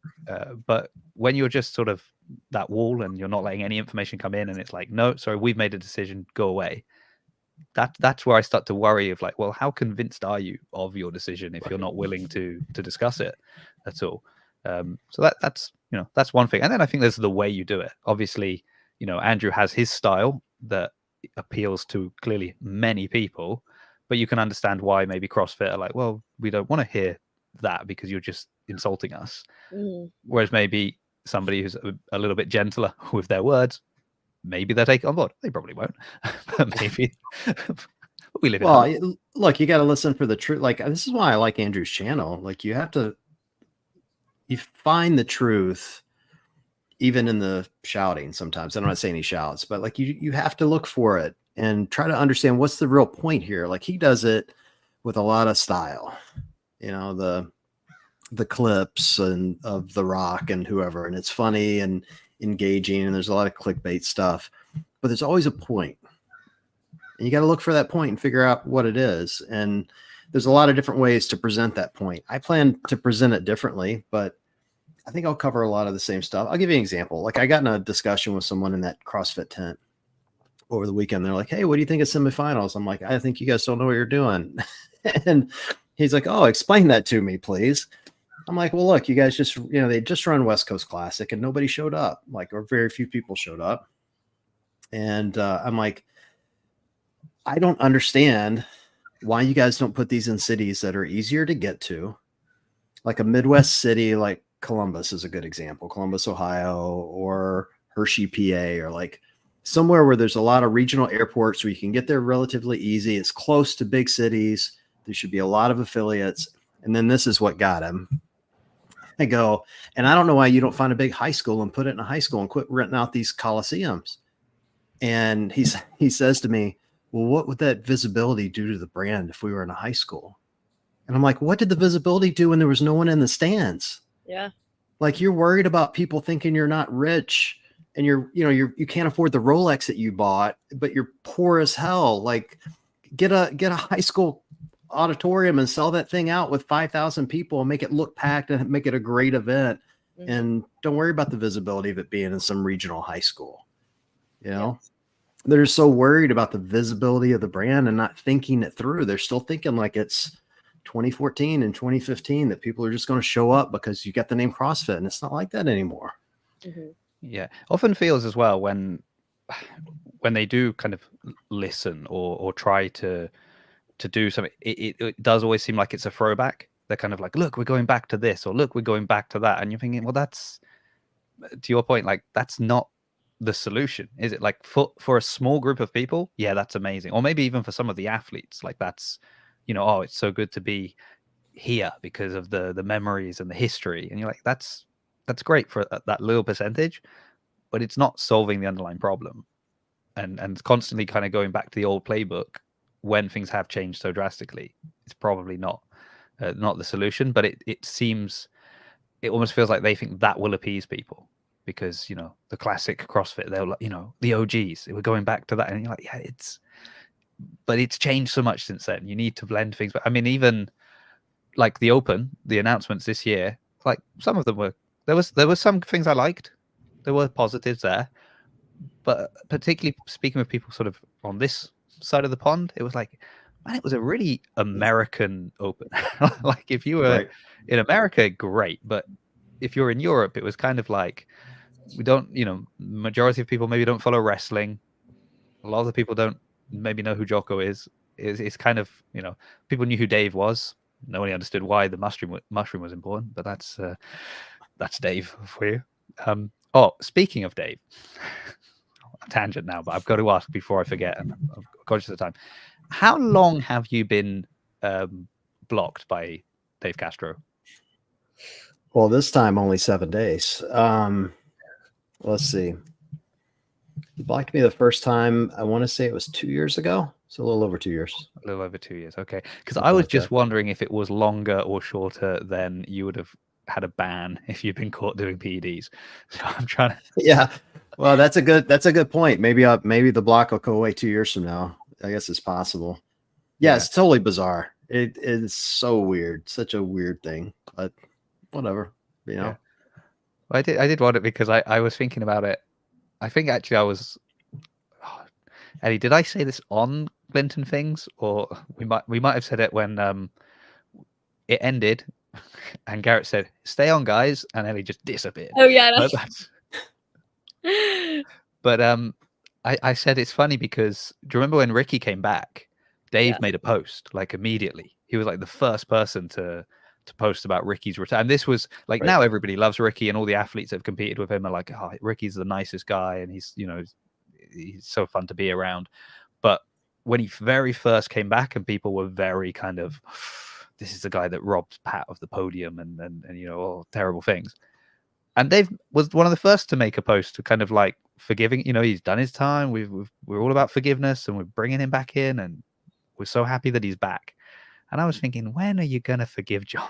But when you're just sort of that wall and you're not letting any information come in and it's like, no, sorry, we've made a decision, go away, that's where I start to worry of well, how convinced are you of your decision if you're not willing to discuss it at all? So that's one thing. And then I think there's the way you do it. Obviously, Andrew has his style that appeals to clearly many people, but you can understand why maybe CrossFit are well, we don't want to hear that because you're just insulting us. Mm. Whereas maybe somebody who's a little bit gentler with their words, maybe they'll take it on board. They probably won't, but maybe. We live in. Well, look, you got to listen for the truth. This is why I like Andrew's channel. You find the truth even in the shouting sometimes. I'm not saying he shouts, but you have to look for it and try to understand what's the real point here. He does it with a lot of style, the clips and of The Rock and whoever, and it's funny and engaging, and there's a lot of clickbait stuff, but there's always a point, and you got to look for that point and figure out what it is. And there's a lot of different ways to present that point. I plan to present it differently, but I think I'll cover a lot of the same stuff. I'll give you an example. I got in a discussion with someone in that CrossFit tent over the weekend. They're like, hey, what do you think of semifinals? I'm like, I think you guys don't know what you're doing. And he's like, oh, explain that to me, please. I'm like, well, look, you guys just, they just run West Coast Classic and nobody showed up, or very few people showed up. And I'm like, I don't understand why you guys don't put these in cities that are easier to get to, like a Midwest city, like Columbus is a good example, Columbus, Ohio, or Hershey, PA, or like somewhere where there's a lot of regional airports where you can get there relatively easy. It's close to big cities. There should be a lot of affiliates. And then this is what got him. I go, and I don't know why you don't find a big high school and put it in a high school and quit renting out these coliseums. And he says to me, well, what would that visibility do to the brand if we were in a high school? And I'm like, what did the visibility do when there was no one in the stands? Yeah. Like, you're worried about people thinking you're not rich and you can't afford the Rolex that you bought, but you're poor as hell. Like, get a high school auditorium and sell that thing out with 5,000 people and make it look packed and make it a great event. Mm-hmm. And don't worry about the visibility of it being in some regional high school. They're so worried about the visibility of the brand and not thinking it through. They're still thinking like it's 2014 and 2015 that people are just going to show up because you got the name CrossFit, and it's not like that anymore. Mm-hmm. Yeah, often feels as well when they do kind of listen or try to do something, it does always seem like it's a throwback. They're kind of like, look, we're going back to this, or look, we're going back to that, and you're thinking, well, that's, to your point, like, that's not the solution, is it? Like, for a small group of people, yeah, that's amazing. Or maybe even for some of the athletes, like, that's, oh, it's so good to be here because of the memories and the history, and you're like, that's great for that little percentage, but it's not solving the underlying problem. And constantly kind of going back to the old playbook when things have changed so drastically, it's probably not the solution. But it seems, it almost feels like they think that will appease people because, the classic CrossFit, they'll, the OGs, we're going back to that. And you're like, yeah, but it's changed so much since then. You need to blend things. But I mean, even like the Open, the announcements this year, like some of them were, there was some things I liked. There were positives there. But particularly speaking with people sort of on this side of the pond, it was like, man, it was a really American Open. Like, if you were in America, great. But if you're in Europe, it was kind of like, we don't, majority of people maybe don't follow wrestling. A lot of the people don't maybe know who Jocko is. It's kind of, people knew who Dave was. Nobody understood why the mushroom was important, but that's Dave for you. Speaking of Dave, tangent now, but I've got to ask before I forget, and I'm conscious of the time. How long have you been blocked by Dave Castro? Well, this time only 7 days. Let's see. He blocked me the first time, I want to say it was 2 years ago. So a little over 2 years. A little over 2 years. Okay. Because I was just wondering if it was longer or shorter than you would have had a ban if you've been caught doing PEDs. So I'm trying to. Yeah. Well, that's a good point. Maybe the block will go away 2 years from now. I guess it's possible. Yeah. It's totally bizarre. It is so weird. Such a weird thing. But whatever. Yeah. Well, I did want it because I was thinking about it. I think actually I was. Eddie, did I say this on Clinton Things, or we might have said it when it ended, and Garrett said, "Stay on, guys," and Ellie just disappeared. Oh yeah. But I said it's funny because do you remember when Ricky came back? Dave made a post like immediately. He was like the first person to post about Ricky's return. And this was like, now everybody loves Ricky, and all the athletes that have competed with him are like, oh, Ricky's the nicest guy, and he's so fun to be around. But when he very first came back, and people were very kind of, this is the guy that robbed Pat of the podium and all terrible things. And Dave was one of the first to make a post to kind of like forgiving, he's done his time. We're all about forgiveness, and we're bringing him back in, and we're so happy that he's back. And I was thinking, when are you going to forgive John?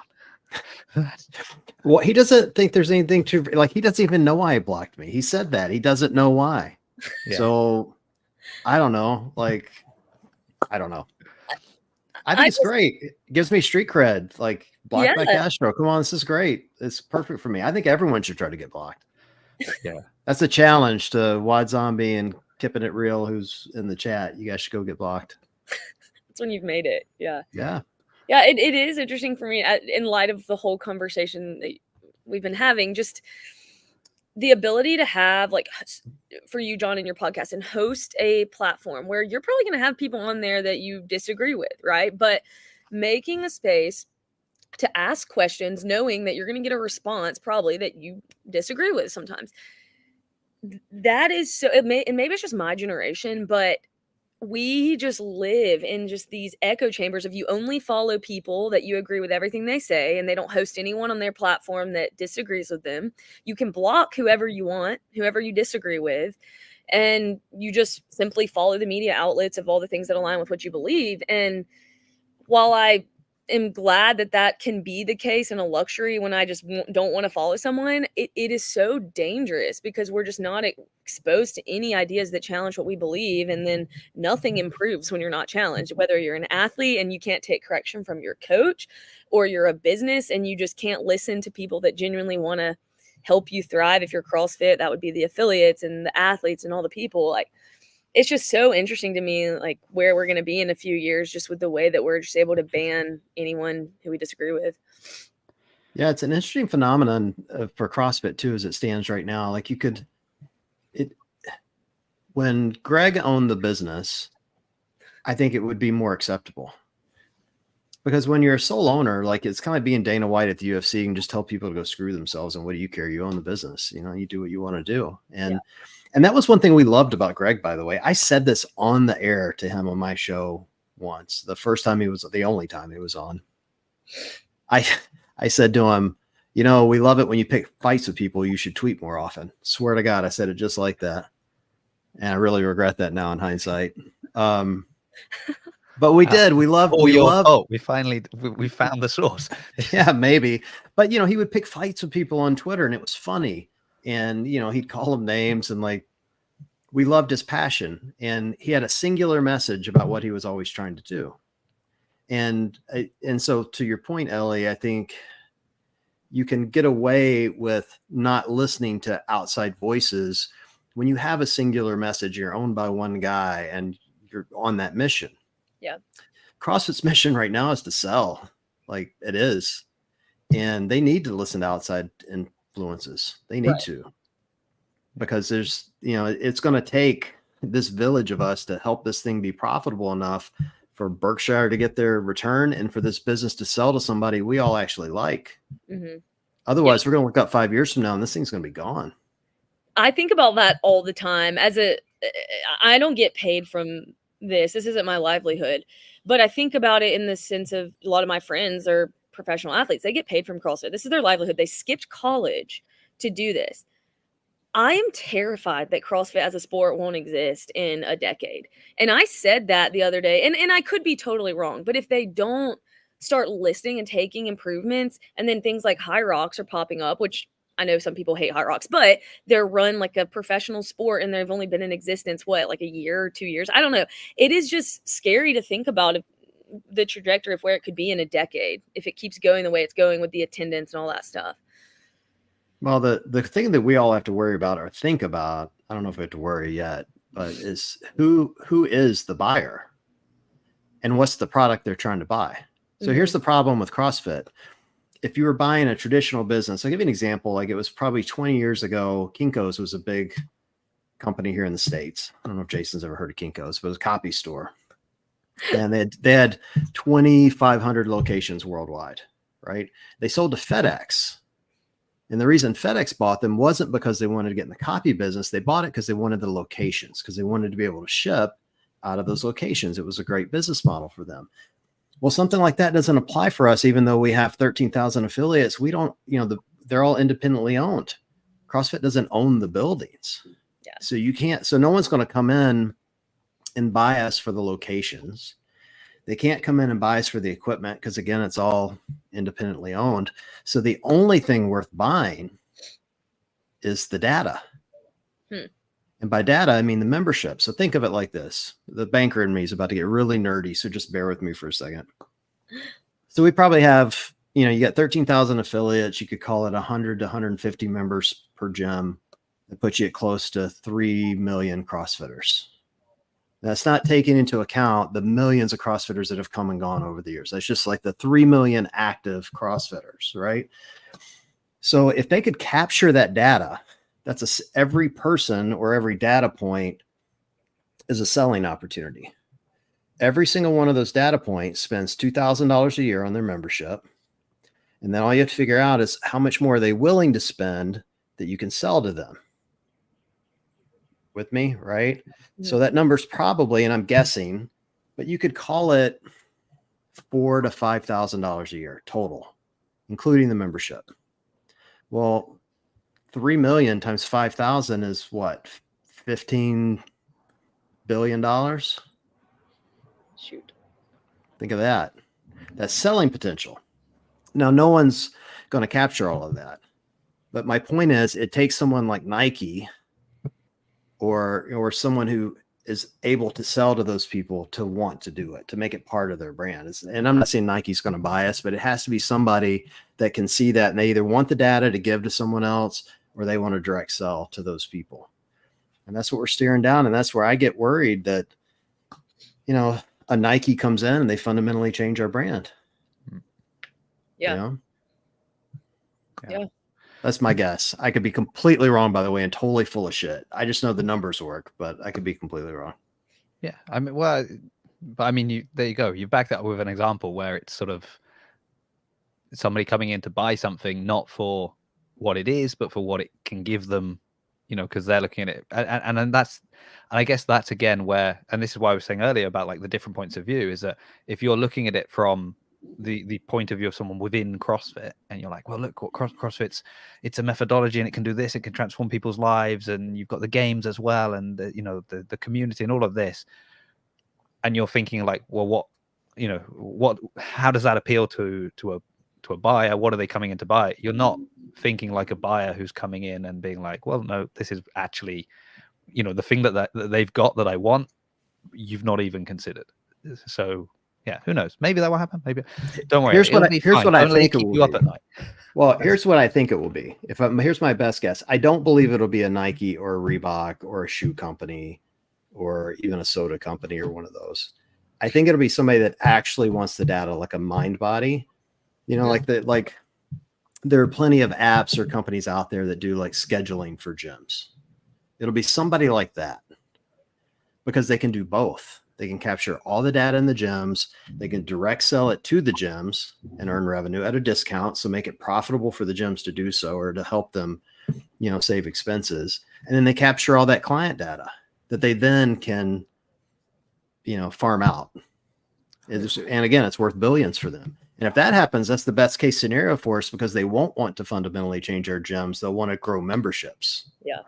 Well, he doesn't think there's anything to, like, he doesn't even know why he blocked me. He said that he doesn't know why. Yeah. So I don't know. Like, I don't know. I think it's great. It gives me street cred. Like, blocked by Castro. Come on, this is great. It's perfect for me. I think everyone should try to get blocked. Yeah. That's a challenge to Wad Zombie and Keeping It Real, who's in the chat. You guys should go get blocked. That's when you've made it. Yeah. Yeah. Yeah, it is interesting for me in light of the whole conversation that we've been having, just the ability to have, like, for you, John, in your podcast, and host a platform where you're probably going to have people on there that you disagree with, right? But making a space to ask questions, knowing that you're going to get a response probably that you disagree with sometimes. That is so, and maybe it's just my generation, but we just live in just these echo chambers of you only follow people that you agree with everything they say, and they don't host anyone on their platform that disagrees with them. You can block whoever you want, whoever you disagree with, and you just simply follow the media outlets of all the things that align with what you believe. And while I am glad that that can be the case and a luxury when I just don't want to follow someone, it is so dangerous because we're just not exposed to any ideas that challenge what we believe. And then nothing improves when you're not challenged, whether you're an athlete and you can't take correction from your coach, or you're a business and you just can't listen to people that genuinely want to help you thrive. If you're CrossFit, that would be the affiliates and the athletes and all the people. Like, it's just so interesting to me, like, where we're going to be in a few years, just with the way that we're just able to ban anyone who we disagree with. Yeah, it's an interesting phenomenon for CrossFit too, as it stands right now. Like when Greg owned the business, I think it would be more acceptable. Because when you're a sole owner, like, it's kind of being Dana White at the UFC, and just tell people to go screw themselves. And what do you care? You own the business. You know, you do what you want to do. And that was one thing we loved about Greg, by the way. I said this on the air to him on my show once. The only time he was on. I said to him, you know, we love it when you pick fights with people. You should tweet more often. Swear to God, I said it just like that. And I really regret that now in hindsight. But we did. We loved. We finally found the source. Yeah, maybe. But, you know, he would pick fights with people on Twitter, and it was funny. And, you know, he'd call them names, and, like, we loved his passion. And he had a singular message about what he was always trying to do. And so, to your point, Ellie, I think you can get away with not listening to outside voices when you have a singular message. You're owned by one guy and you're on that mission. Yeah. CrossFit's mission right now is to sell. Like, it is. And they need to listen to outside influences. They need to, because there's, you know, it's going to take this village of us to help this thing be profitable enough for Berkshire to get their return, and for this business to sell to somebody we all actually like. Mm-hmm. Otherwise, we're going to look up 5 years from now and this thing's going to be gone. I think about that all the time. I don't get paid from this. This isn't my livelihood, but I think about it in the sense of a lot of my friends are professional athletes. They get paid from CrossFit. This is their livelihood. They skipped college to do this. I am terrified that CrossFit as a sport won't exist in a decade. And I said that the other day, and I could be totally wrong, but if they don't start listening and taking improvements, and then things like High Rocks are popping up, which I know some people hate High Rocks, but they're run like a professional sport, and they've only been in existence, like a year or 2 years? I don't know. It is just scary to think about the trajectory of where it could be in a decade if it keeps going the way it's going with the attendance and all that stuff. Well, the thing that we all have to worry about or think about, I don't know if we have to worry yet, but is who is the buyer and what's the product they're trying to buy. So here's the problem with CrossFit. If you were buying a traditional business, I'll give you an example. Like, it was probably 20 years ago, Kinko's was a big company here in the States. I don't know if Jason's ever heard of Kinko's, but it was a copy store. And they had 2,500 locations worldwide, right? They sold to FedEx. And the reason FedEx bought them wasn't because they wanted to get in the copy business. They bought it because they wanted the locations, because they wanted to be able to ship out of those locations. It was a great business model for them. Well, something like that doesn't apply for us, even though we have 13,000 affiliates. We don't, you know, they're all independently owned. CrossFit doesn't own the buildings. Yeah. So you can't, so no one's going to come in and buy us for the locations. They can't come in and buy us for the equipment, because, again, it's all independently owned. So the only thing worth buying is the data. And by data, I mean the membership. So think of it like this. The banker in me is about to get really nerdy, so just bear with me for a second. So we probably have, you know, you got 13,000 affiliates. You could call it 100 to 150 members per gym. That puts you at close to 3 million CrossFitters. That's not taking into account the millions of CrossFitters that have come and gone over the years. That's just like the 3 million active CrossFitters, right? So if they could capture that data, every person or every data point is a selling opportunity. Every single one of those data points spends $2,000 a year on their membership. And then all you have to figure out is how much more are they willing to spend that you can sell to them. with me, right? So that number's probably, and I'm guessing, but you could call it $4,000 to $5,000 a year total, including the membership. Well, 3 million times 5,000 is what? $15 billion. Shoot. Think of that. That's selling potential. Now, no one's going to capture all of that. But my point is, it takes someone like Nike or someone who is able to sell to those people to want to do it, to make it part of their brand. And I'm not saying Nike's going to buy us, but it has to be somebody that can see that, and they either want the data to give to someone else or they want to direct sell to those people. And that's what we're steering down. And that's where I get worried that, you know, a Nike comes in and they fundamentally change our brand. Yeah. You know? Yeah. That's my guess. I could be completely wrong, by the way, and totally full of shit. I just know the numbers work, but I could be completely wrong. Yeah. I mean, well, but I mean, there you go. You back that up with an example where it's sort of somebody coming in to buy something, not for what it is, but for what it can give them, you know, because they're looking at it. And that's, and I guess that's again where, and this is why I was saying earlier about like the different points of view, is that if you're looking at it from the point of view of someone within CrossFit, and you're like, well, look what CrossFit's, it's a methodology and it can do this, it can transform people's lives, and you've got the games as well, and you know, the community and all of this, and you're thinking like, well, what, you know, what, how does that appeal to a buyer? What are they coming in to buy? You're not thinking like a buyer who's coming in and being like, well, no, this is actually, you know, the thing that they've got that I want, you've not even considered. So yeah, who knows? Maybe that will happen. Maybe. Don't worry. Here's what I think it keep will you up be. at night. Well, here's what I think it will be. Here's my best guess. I don't believe it'll be a Nike or a Reebok or a shoe company or even a soda company or one of those. I think it'll be somebody that actually wants the data, like a Mind Body. You know, like there are plenty of apps or companies out there that do like scheduling for gyms. It'll be somebody like that, because they can do both. They can capture all the data in the gyms. They can direct sell it to the gyms and earn revenue at a discount. So make it profitable for the gyms to do so, or to help them, you know, save expenses. And then they capture all that client data that they then can, you know, farm out. And again, it's worth billions for them. And if that happens, that's the best case scenario for us, because they won't want to fundamentally change our gyms. They'll want to grow memberships. Yeah.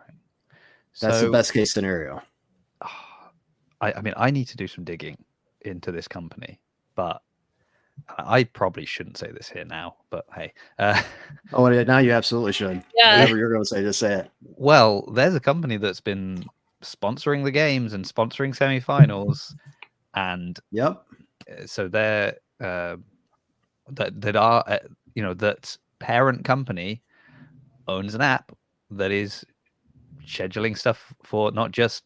That's the best case scenario. I mean, I need to do some digging into this company, but I probably shouldn't say this here now, but hey. Oh, now you absolutely should. Yeah. Whatever you're going to say, just say it. Well, there's a company that's been sponsoring the games and sponsoring semifinals, and Yep. So they're that are you know, that parent company owns an app that is scheduling stuff for not just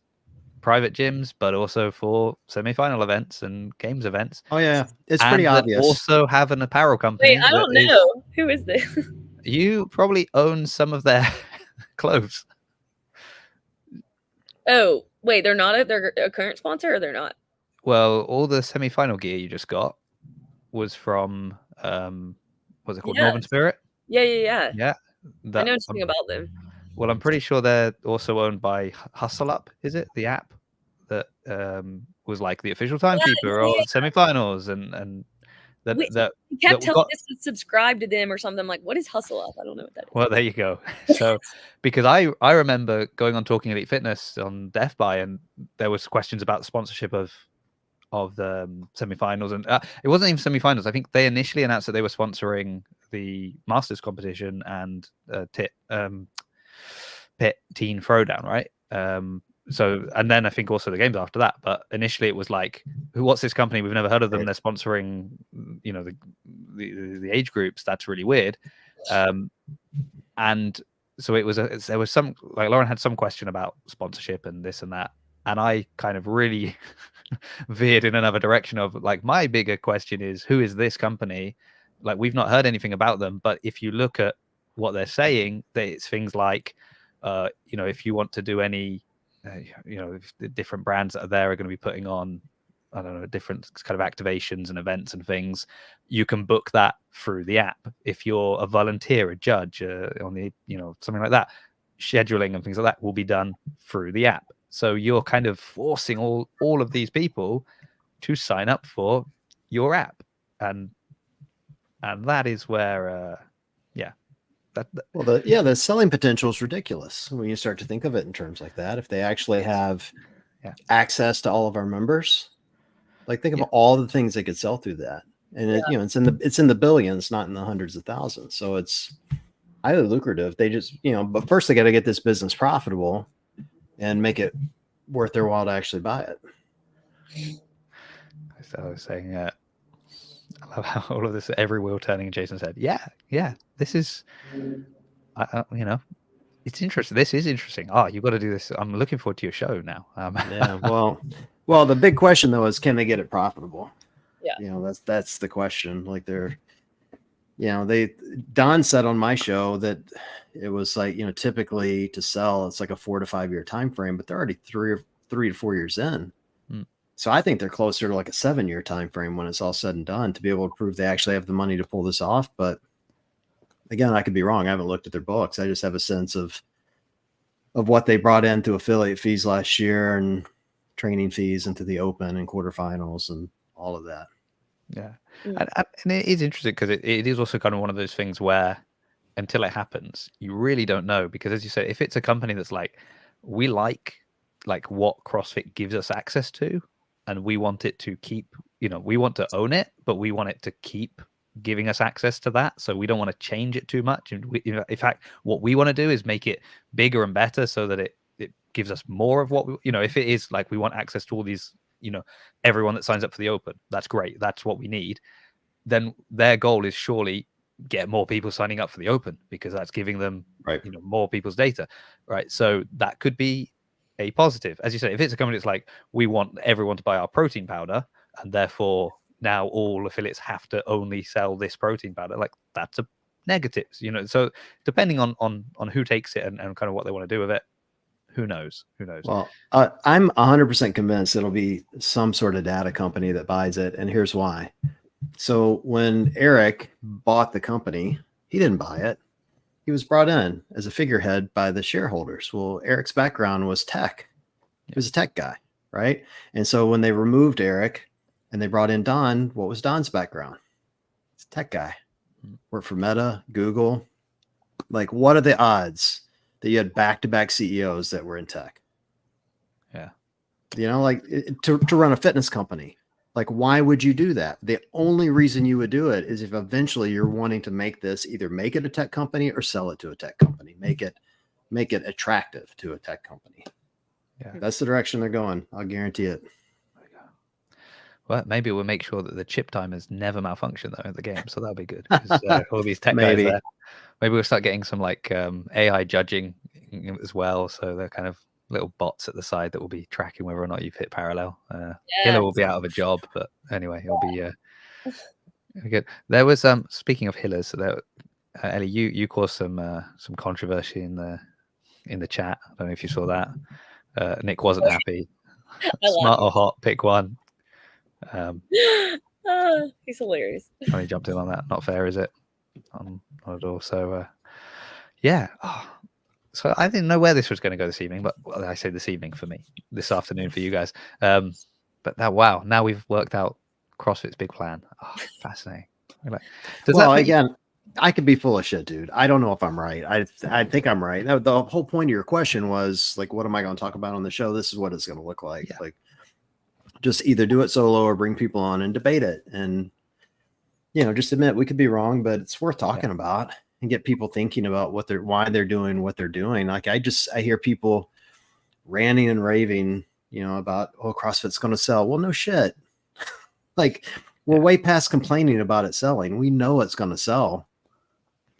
private gyms, but also for semi-final events and games events. Oh yeah, it's pretty obvious. Also have an apparel company. Wait, I don't know. Who is this? You probably own some of their clothes. Oh, wait, they're a current sponsor, or they're not? Well, all the semi-final gear you just got was from what's it called? Yeah. Northern Spirit? Yeah. Yeah. I know something about them. Well, I'm pretty sure they're also owned by Hustle Up, is it? The app that was like the official timekeeper of semifinals, and that he kept telling us to subscribe to them or something. I'm like, what is Hustle Up? I don't know what that is. Well, there you go. So, because I remember going on Talking Elite Fitness on Death By, and there was questions about the sponsorship of the semifinals, and it wasn't even semifinals. I think they initially announced that they were sponsoring the Masters competition and Pit Teen Throwdown, right? So, and then I think also the games after that. But initially it was like, what's this company? We've never heard of them. Right. They're sponsoring, you know, the age groups. That's really weird. And so it was there was some, like, Lauren had some question about sponsorship and this and that, and I kind of really veered in another direction of like, my bigger question is, who is this company? Like, we've not heard anything about them, but if you look at what they're saying, it's things like, you know, if you want to do any, you know, if the different brands that are there are going to be putting on, I don't know, different kind of activations and events and things, you can book that through the app. If you're a volunteer, a judge on the, you know, something like that, scheduling and things like that will be done through the app. So you're kind of forcing all of these people to sign up for your app, and that is where well, the selling potential is ridiculous when you start to think of it in terms like that. If they actually have access to all of our members, like think of all the things they could sell through that, and it's in the billions, not in the hundreds of thousands. So it's highly lucrative. They just but first they got to get this business profitable and make it worth their while to actually buy it. So I was saying, I love how all of this, every wheel turning in Jason's head. Yeah, this is, it's interesting. This is interesting. You've got to do this. I'm looking forward to your show now. Yeah. Well, the big question though is, can they get it profitable? Yeah. That's the question. Like Don said on my show that it was like, typically to sell, it's like a 4 to 5 year time frame, but they're already 3 to 4 years in. So I think they're closer to like a 7-year time frame when it's all said and done to be able to prove they actually have the money to pull this off. But again, I could be wrong. I haven't looked at their books. I just have a sense of what they brought in through affiliate fees last year and training fees into the Open and quarterfinals and all of that. Yeah. And it is interesting because it is also kind of one of those things where until it happens, you really don't know. Because as you say, if it's a company that's like, we like what CrossFit gives us access to, and we want it to keep, we want to own it, but we want it to keep giving us access to that. So we don't want to change it too much. And in fact, what we want to do is make it bigger and better so that it gives us more of what we, if it is like we want access to all these, everyone that signs up for the Open, that's great. That's what we need. Then their goal is surely get more people signing up for the Open, because that's giving them more people's data, right? So that could be a positive. As you say, if it's a company that's like, we want everyone to buy our protein powder, and therefore now all affiliates have to only sell this protein powder, like that's a negative, so depending on who takes it and kind of what they want to do with it, who knows. Well, I'm 100% convinced it'll be some sort of data company that buys it, and here's why. So when Eric bought the company, he didn't buy it. He was brought in as a figurehead by the shareholders. Well, Eric's background was tech. He was a tech guy, right? And so when they removed Eric and they brought in Don, what was Don's background? He's a tech guy. Worked for Meta, Google. Like, what are the odds that you had back-to-back CEOs that were in tech? Yeah. To run a fitness company. Like, why would you do that? The only reason you would do it is if eventually you're wanting to either make it a tech company or sell it to a tech company, make it attractive to a tech company. Yeah. That's the direction they're going. I'll guarantee it. Well, maybe we'll make sure that the chip timers never malfunction though in the game. So that'll be good. All these tech guys there. Maybe we'll start getting some like AI judging as well. So they're kind of little bots at the side that will be tracking whether or not you've hit parallel. Hiller will be out of a job, but anyway, he'll be good. There was speaking of Hillers, so Ellie, you caused some controversy in the chat. I don't know if you saw that. Nick wasn't happy. Smart or hot, pick one. He's hilarious. Only jumped in on that. Not fair, is it? Not at all. So yeah. So I didn't know where this was going to go this evening, but I say this evening for me, this afternoon for you guys. But now we've worked out CrossFit's big plan. Fascinating. Again, I could be full of shit, dude. I don't know if I'm right. I think I'm right. Now, the whole point of your question was like, what am I going to talk about on the show? This is what it's going to look like. Yeah. Like, just either do it solo or bring people on and debate it. And, just admit we could be wrong, but it's worth talking about. And get people thinking about why they're doing what they're doing. Like I hear people ranting and raving, about, CrossFit's going to sell. Well, no shit. Like we're way past complaining about it selling. We know it's going to sell.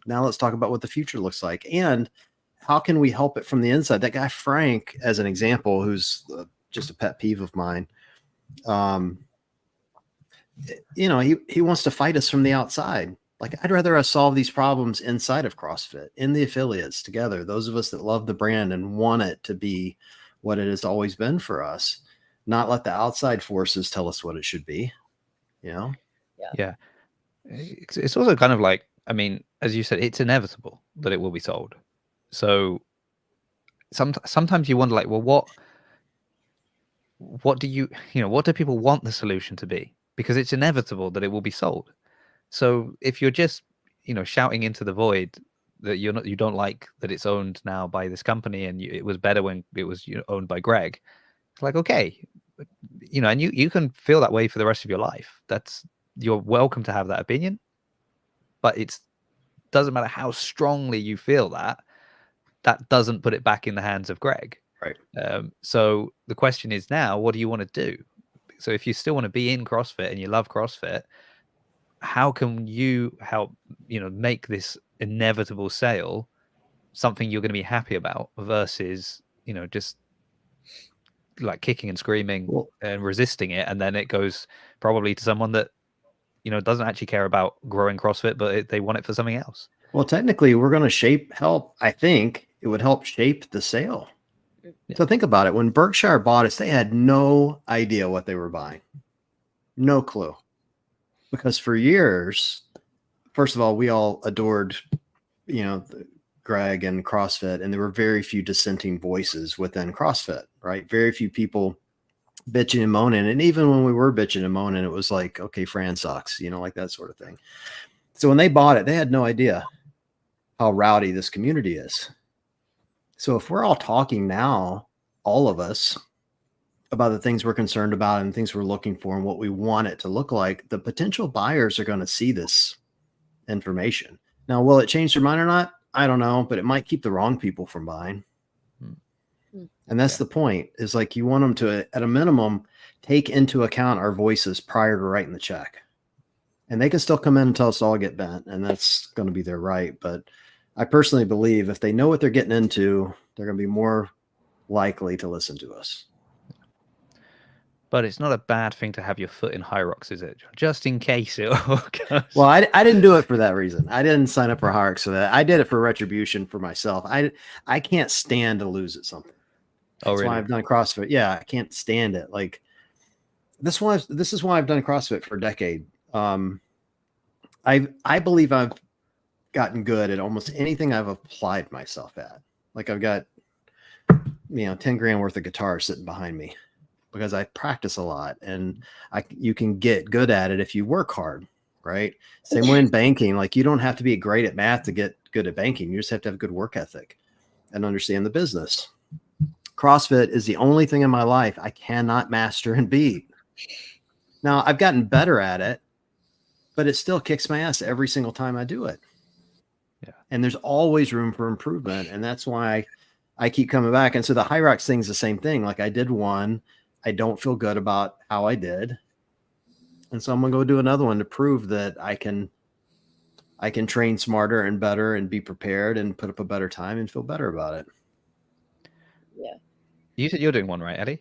Now let's talk about what the future looks like and how can we help it from the inside. That guy, Frank, as an example, who's just a pet peeve of mine. He wants to fight us from the outside. Like, I'd rather us solve these problems inside of CrossFit, in the affiliates together, those of us that love the brand and want it to be what it has always been for us, not let the outside forces tell us what it should be, Yeah. It's also kind of like, I mean, as you said, it's inevitable that it will be sold. So sometimes you wonder like, well, what, what do what do people want the solution to be? Because it's inevitable that it will be sold. So if you're just, shouting into the void that you don't like that it's owned now by this company and it was better when it was owned by Greg, it's like, okay, and you can feel that way for the rest of your life. You're welcome to have that opinion, but it doesn't matter how strongly you feel that doesn't put it back in the hands of Greg. Right. So the question is now, what do you want to do? So if you still want to be in CrossFit and you love CrossFit, how can you help, make this inevitable sale something you're going to be happy about versus, just like kicking and screaming and resisting it, and then it goes probably to someone that doesn't actually care about growing CrossFit, but they want it for something else. Well, technically, we're going to I think it would help shape the sale. Yeah. So think about it. When Berkshire bought us, they had no idea what they were buying. No clue. Because for years, first of all, we all adored, Greg and CrossFit, and there were very few dissenting voices within CrossFit, right? Very few people bitching and moaning. And even when we were bitching and moaning, it was like, okay, Fran sucks, like that sort of thing. So when they bought it, they had no idea how rowdy this community is. So if we're all talking now, all of us, about the things we're concerned about and things we're looking for and what we want it to look like, the potential buyers are going to see this information. Now, will it change their mind or not? I don't know, but it might keep the wrong people from buying. And that's the point, is like you want them to, at a minimum, take into account our voices prior to writing the check. And they can still come in and tell us all get bent, and that's going to be their right. But I personally believe if they know what they're getting into, they're going to be more likely to listen to us. But it's not a bad thing to have your foot in High Rocks, is it? Just in case it all goes. Well, I didn't do it for that reason. I didn't sign up for High Rocks for that. I did it for retribution for myself. I can't stand to lose at something. That's why I've done CrossFit. Yeah, I can't stand it. Like this is why I've done CrossFit for a decade. I believe I've gotten good at almost anything I've applied myself at. Like I've got 10 grand worth of guitar sitting behind me because I practice a lot, and you can get good at it if you work hard, right? Same way in banking. Like you don't have to be great at math to get good at banking. You just have to have good work ethic and understand the business. CrossFit is the only thing in my life I cannot master and beat. Now I've gotten better at it, but it still kicks my ass every single time I do it. Yeah. And there's always room for improvement. And that's why I keep coming back. And so the High Rocks thing is the same thing. Like I did one, I don't feel good about how I did. And so I'm going to go do another one to prove that I can train smarter and better and be prepared and put up a better time and feel better about it. Yeah. You said you're doing one, right, Eddie?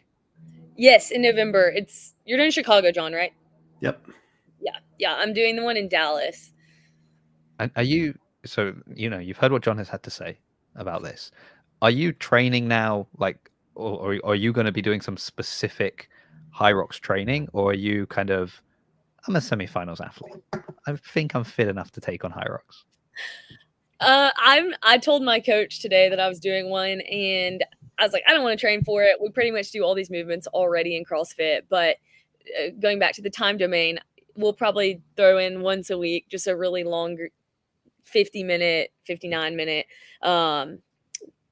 Yes, in November. You're doing Chicago, John, right? Yep. Yeah. I'm doing the one in Dallas. And are you, so, you've heard what John has had to say about this. Are you training now, like, or are you going to be doing some specific High Rocks training, or are you kind of, I'm a semi-finals athlete, I think I'm fit enough to take on High Rocks? I told my coach today that I was doing one, and I was like, I don't want to train for it. We pretty much do all these movements already in CrossFit, but going back to the time domain, we'll probably throw in once a week, just a really longer 50-minute, 59-minute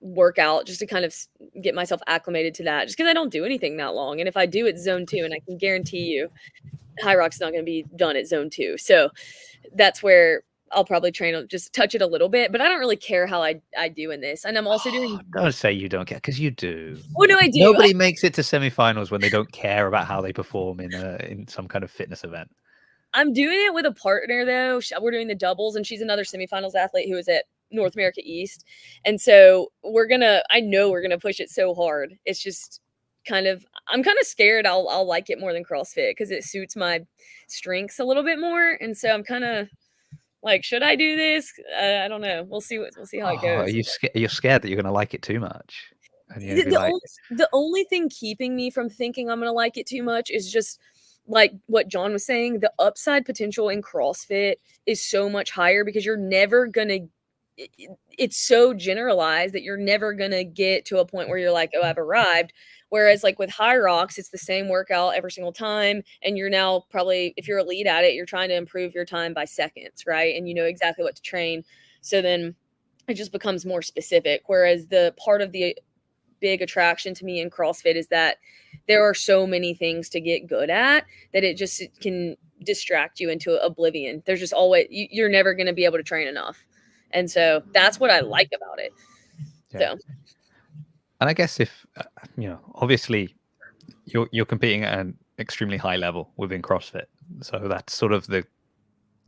workout, just to kind of get myself acclimated to that, just because I don't do anything that long. And if I do, it's zone 2, and I can guarantee you High Rocks is not going to be done at zone 2. So that's where I'll probably train, just touch it a little bit, but I don't really care how I do in this. And I'm also doing. Don't say you don't care, because you do. Well, no, I do. Nobody makes it to semifinals when they don't care about how they perform in some kind of fitness event. I'm doing it with a partner, though. We're doing the doubles, and she's another semifinals athlete who is at North America East. And so I know we're going to push it so hard. It's just I'm kind of scared I'll like it more than CrossFit because it suits my strengths a little bit more. And so I'm kind of like, should I do this? I don't know. We'll see how it goes. You're scared that you're going to like it too much. And the only thing keeping me from thinking I'm going to like it too much is just like what John was saying. The upside potential in CrossFit is so much higher because you're never going to, it's so generalized that you're never going to get to a point where you're like, oh, I've arrived. Whereas like with High Rocks, it's the same workout every single time. And you're now probably, if you're elite at it, you're trying to improve your time by seconds, right? And you know exactly what to train. So then it just becomes more specific. Whereas the part of the big attraction to me in CrossFit is that there are so many things to get good at that it just can distract you into oblivion. There's just always, you're never going to be able to train enough. And so that's what I like about it. Yeah. So. And I guess if, obviously you're competing at an extremely high level within CrossFit. So that's sort of the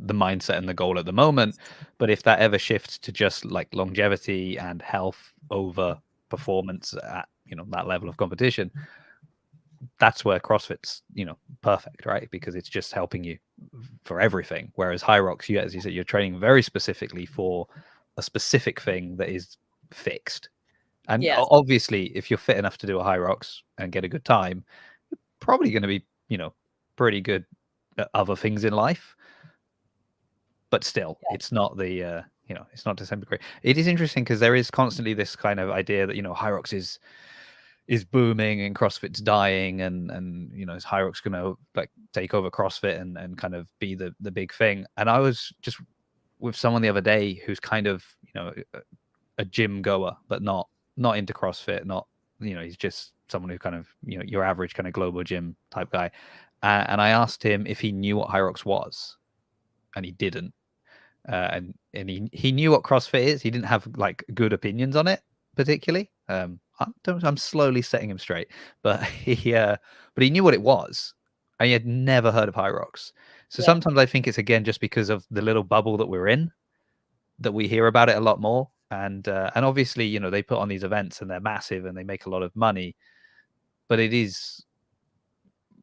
mindset and the goal at the moment. But if that ever shifts to just like longevity and health over performance at, that level of competition, that's where CrossFit's, perfect, right? Because it's just helping you for everything. Whereas High Rocks, as you said, you're training very specifically for a specific thing that is fixed. And obviously, if you're fit enough to do a High Rocks and get a good time, you're probably going to be, pretty good at other things in life. But still, it's not the, it's not to the same degree. It is interesting because there is constantly this kind of idea that, High Rocks is booming and CrossFit's dying, and is High Rocks going to like take over CrossFit and kind of be the big thing. And I was just with someone the other day who's kind of, a gym goer, but not into CrossFit, not, he's just someone who kind of, your average kind of global gym type guy. And I asked him if he knew what High Rocks was, and he didn't. And he knew what CrossFit is. He didn't have like good opinions on it particularly. I'm slowly setting him straight, but he knew what it was, and he had never heard of High Rocks. So sometimes I think it's again just because of the little bubble that we're in that we hear about it a lot more. And obviously, they put on these events and they're massive and they make a lot of money, but it is,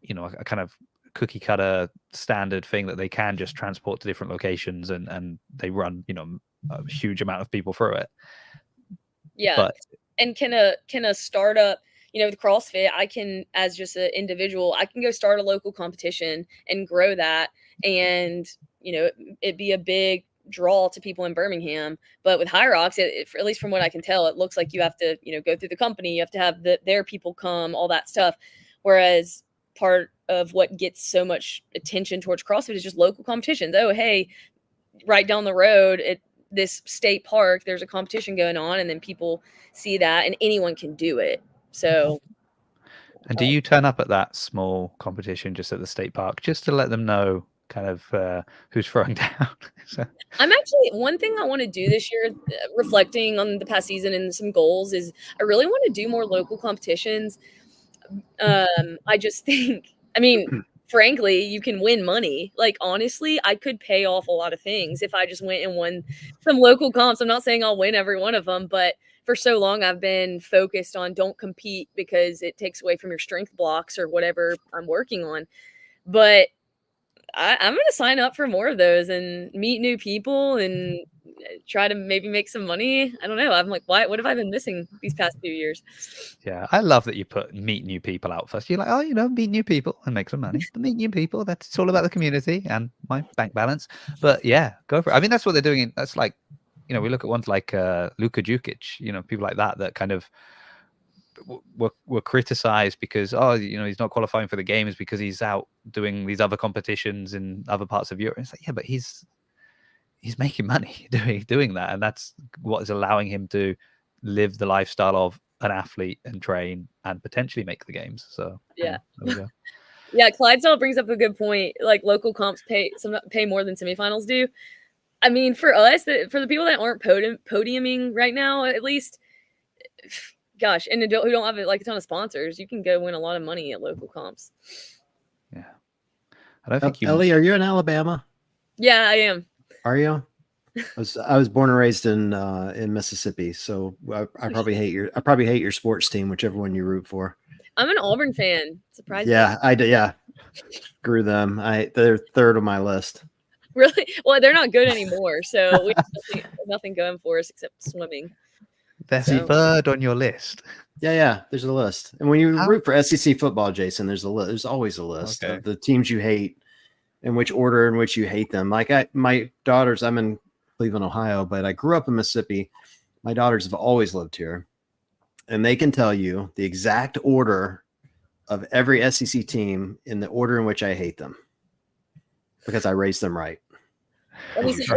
a kind of cookie cutter standard thing that they can just transport to different locations and they run, a huge amount of people through it. Yeah. But, and can a startup, with CrossFit, I can, as just an individual, I can go start a local competition and grow that. And, it'd be a big draw to people in Birmingham. But with High Rocks, at least from what I can tell, it looks like you have to, go through the company, you have to have their people come, all that stuff. Whereas part of what gets so much attention towards CrossFit is just local competitions. Oh, hey, right down the road at this state park, there's a competition going on, and then people see that, and anyone can do it. So. And do you turn up at that small competition just at the state park just to let them know kind of who's throwing down? So. I'm actually, one thing I want to do this year, reflecting on the past season and some goals, is I really want to do more local competitions. I just think, frankly, you can win money. Like, honestly, I could pay off a lot of things if I just went and won some local comps. I'm not saying I'll win every one of them, but for so long I've been focused on don't compete because it takes away from your strength blocks or whatever I'm working on. But I'm going to sign up for more of those and meet new people and try to maybe make some money. I don't know. I'm like, what have I been missing these past few years? Yeah, I love that you put meet new people out first. You're like, oh, meet new people and make some money. But meet new people. It's all about the community and my bank balance. But yeah, go for it. That's what they're doing. That's like, we look at ones like Luka Djukic, people like that kind of were criticized because he's not qualifying for the games because he's out doing these other competitions in other parts of Europe. It's like, yeah, but he's making money doing that, and that's what is allowing him to live the lifestyle of an athlete and train and potentially make the games. So yeah, there we go. Yeah, Clydesdale brings up a good point. Like, local comps pay more than semifinals do. For us, for the people that aren't podiuming right now, at least, gosh, and who don't have like a ton of sponsors, you can go win a lot of money at local comps. Yeah, I don't think Ellie, are you in Alabama? Yeah, I am. Are you? I was born and raised in Mississippi, so I probably hate your sports team, whichever one you root for. I'm an Auburn fan. Surprisingly. Yeah, I do. Yeah, screw them. They're third on my list. Really? Well, they're not good anymore, so we have nothing going for us except swimming. They're third on your list. Yeah. There's a list, and when you root for SEC football, Jason, there's always a list of the teams you hate, in which order in which you hate them. Like my daughters, I'm in Cleveland, Ohio, but I grew up in Mississippi. My daughters have always lived here, and they can tell you the exact order of every SEC team in the order in which I hate them because I raised them right. Let me see.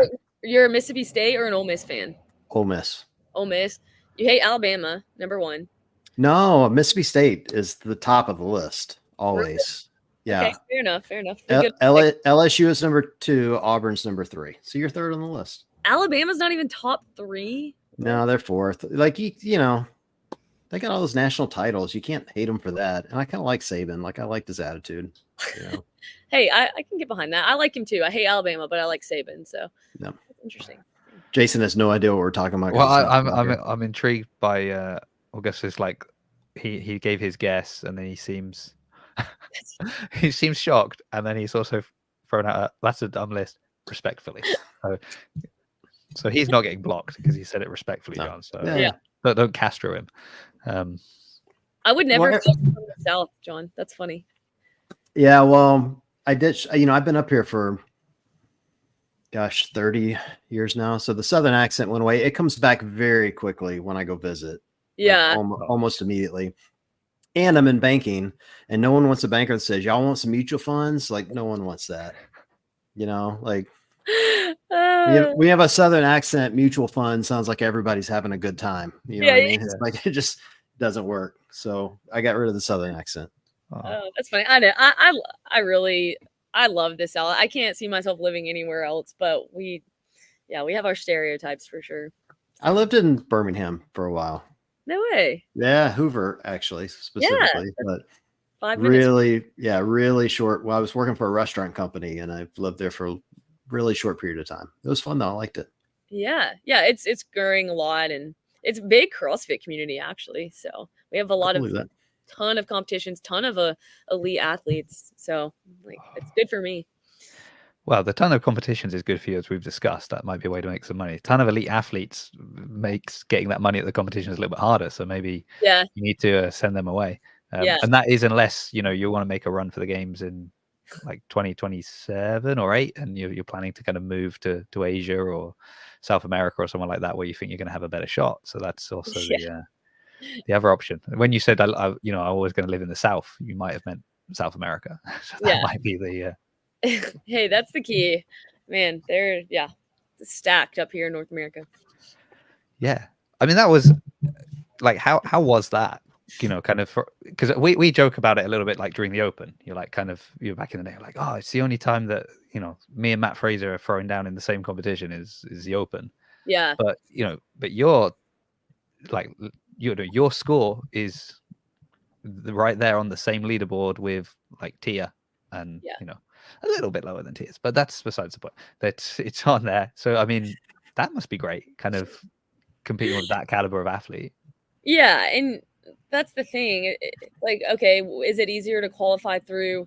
You're a Mississippi State or an Ole Miss fan? Ole Miss. Ole Miss. You hate Alabama, number one. No, Mississippi State is the top of the list always. Yeah. Okay, fair enough. Fair enough. LSU is number 2. Auburn's number 3. So you're third on the list. Alabama's not even top 3. No, they're 4th. Like you know, they got all those national titles. You can't hate them for that. And I kind of like Saban. Like I liked his attitude. You know? Hey, I can get behind that. I like him too. I hate Alabama, but I like Saban. So yeah, that's interesting. Jason has no idea what we're talking about. Well, I'm intrigued by I guess it's like he gave his guess and then he seems shocked, and then he's also thrown out that's a dumb list respectfully. So he's not getting blocked because he said it respectfully, No. John. So Yeah. don't Castro him. I would never come from the South, John. That's funny. Yeah, well, I did. You know, I've been up here for 30 years now. So the Southern accent went away. It comes back very quickly when I go visit. Yeah. Like, almost immediately. And I'm in banking, and no one wants a banker that says, y'all want some mutual funds? Like, no one wants that. You know, like we have a Southern accent. Mutual fund sounds like everybody's having a good time. You know what I mean? It's like, it just doesn't work. So I got rid of the Southern accent. Oh, that's funny. I know. I love this South. I can't see myself living anywhere else, but we have our stereotypes for sure. I lived in Birmingham for a while. No way. Yeah, Hoover actually specifically, but 5 minutes. really short. Well, I was working for a restaurant company, and I've lived there for a really short period of time. It was fun though. I liked it. Yeah, it's growing a lot, and it's a big CrossFit community actually. So we have a ton of competitions, ton of elite athletes. So like it's good for me. Well, the ton of competitions is good for you, as we've discussed. That might be a way to make some money. A ton of elite athletes makes getting that money at the competitions a little bit harder. So maybe you need to send them away. And that is unless, you want to make a run for the games in like 2027 or 8, and you're planning to kind of move to Asia or South America or somewhere like that, where you think you're going to have a better shot. So that's also the other option. When you said, I was going to live in the South, you might have meant South America. So that might be the... Hey, that's the key, man. They're stacked up here in North America. Yeah, I mean that was like how was that? Kind of because we joke about it a little bit, like during the Open. You're like you're back in the day, like, oh, it's the only time that me and Matt Fraser are throwing down in the same competition is the Open. Yeah, but you're like your score is right there on the same leaderboard with like Tia and a little bit lower than Tia's, but that's besides the point. It's on there. So I mean, that must be great, kind of competing with that caliber of athlete. Yeah, and that's the thing. Like, okay, is it easier to qualify through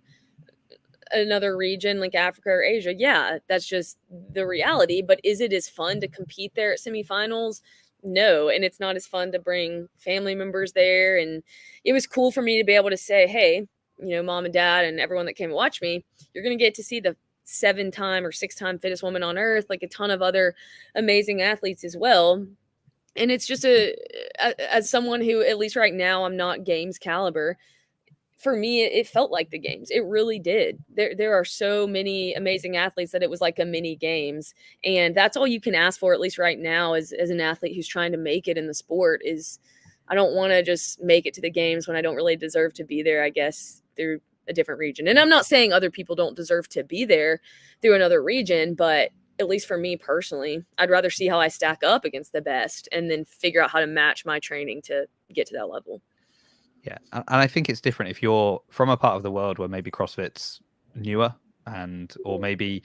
another region like Africa or Asia? Yeah, that's just the reality. But is it as fun to compete there at semifinals? No, and it's not as fun to bring family members there. And it was cool for me to be able to say, hey, mom and dad and everyone that came to watch me, you're going to get to see the 7-time or 6-time fittest woman on earth, like a ton of other amazing athletes as well. And it's just as someone who, at least right now, I'm not games caliber. For me, it felt like the games. It really did. There are so many amazing athletes that it was like a mini games. And that's all you can ask for, at least right now, as an athlete who's trying to make it in the sport is, I don't want to just make it to the games when I don't really deserve to be there, I guess, through a different region. And I'm not saying other people don't deserve to be there through another region, but at least for me personally, I'd rather see how I stack up against the best and then figure out how to match my training to get to that level. Yeah. And I think it's different if you're from a part of the world where maybe CrossFit's newer or maybe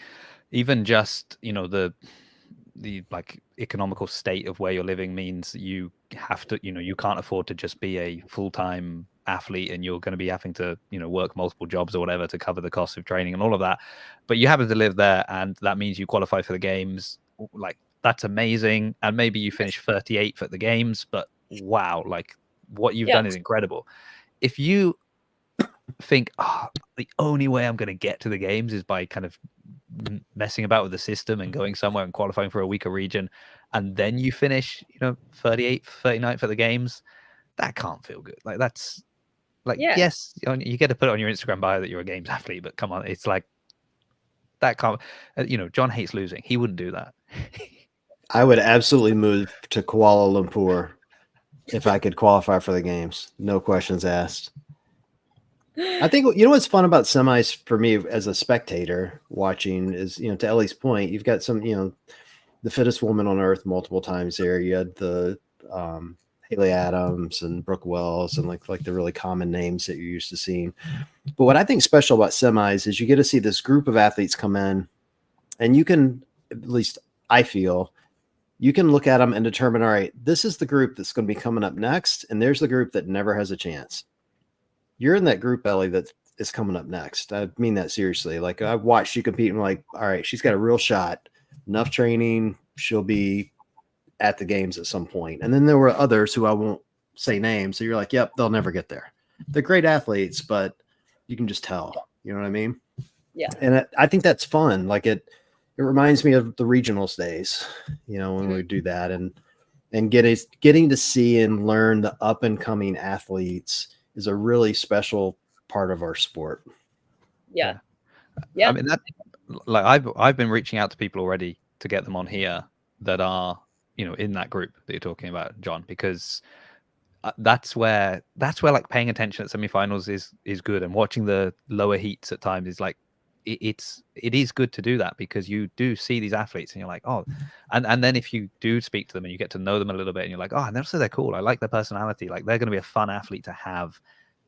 even just, the like economical state of where you're living means you have to, you can't afford to just be a full-time athlete and you're going to be having to, work multiple jobs or whatever to cover the cost of training and all of that. But you happen to live there and that means you qualify for the games. Like that's amazing. And maybe you finish 38th at the games, but wow, like what you've done is incredible. If you think, the only way I'm going to get to the games is by kind of messing about with the system and going somewhere and qualifying for a weaker region, and then you finish 38th 39th for the games, that can't feel good. Like that's like, Yeah. yes, you get to put it on your Instagram bio that you're a games athlete, but come on, it's like that can't, John hates losing. He wouldn't do that. I would absolutely move to Kuala Lumpur if I could qualify for the games. No questions asked. I think, what's fun about semis for me as a spectator watching is, to Ellie's point, you've got some, the fittest woman on earth multiple times there. You had the Haley Adams and Brooke Wells and like the really common names that you're used to seeing. But what I think special about semis is you get to see this group of athletes come in, and you can, at least I feel, you can look at them and determine, all right, this is the group that's going to be coming up next, and there's the group that never has a chance. You're in that group, Ellie, that is coming up next. I mean that seriously. Like, I watched you compete and I'm like, all right, she's got a real shot. Enough training, she'll be at the games at some point. And then there were others who I won't say names. So you're like, yep, they'll never get there. They're great athletes, but you can just tell. You know what I mean? Yeah. And I think that's fun. Like it reminds me of the regionals days, when we do that and getting to see and learn the up and coming athletes is a really special part of our sport. Yeah. I mean, that, like, I've been reaching out to people already to get them on here that are, in that group that you're talking about, John, because that's where like paying attention at semifinals is good, and watching the lower heats at times is like, it is good to do that, because you do see these athletes and you're like, oh, and then if you do speak to them and you get to know them a little bit and you're like, oh, and also they're cool, I like their personality, like they're going to be a fun athlete to have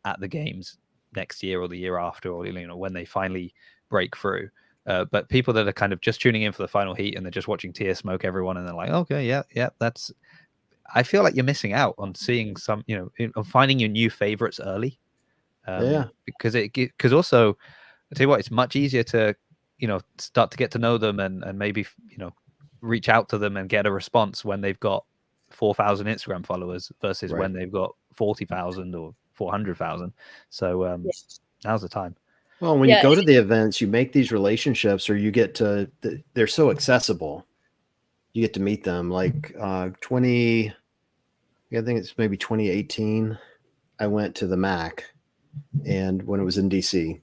at the games next year or the year after, or when they finally break through. But people that are kind of just tuning in for the final heat and they're just watching Tia smoke everyone and they're like, okay, yeah, that's, I feel like you're missing out on seeing some, on finding your new favorites early. Because also, I tell you what, it's much easier to, start to get to know them and maybe, reach out to them and get a response when they've got 4,000 Instagram followers versus when they've got 40,000 or 400,000. So now's the time. Well, when you go to the events, you make these relationships, or you get to, they're so accessible. You get to meet them. Like I think it's maybe 2018. I went to the MAC, and when it was in DC,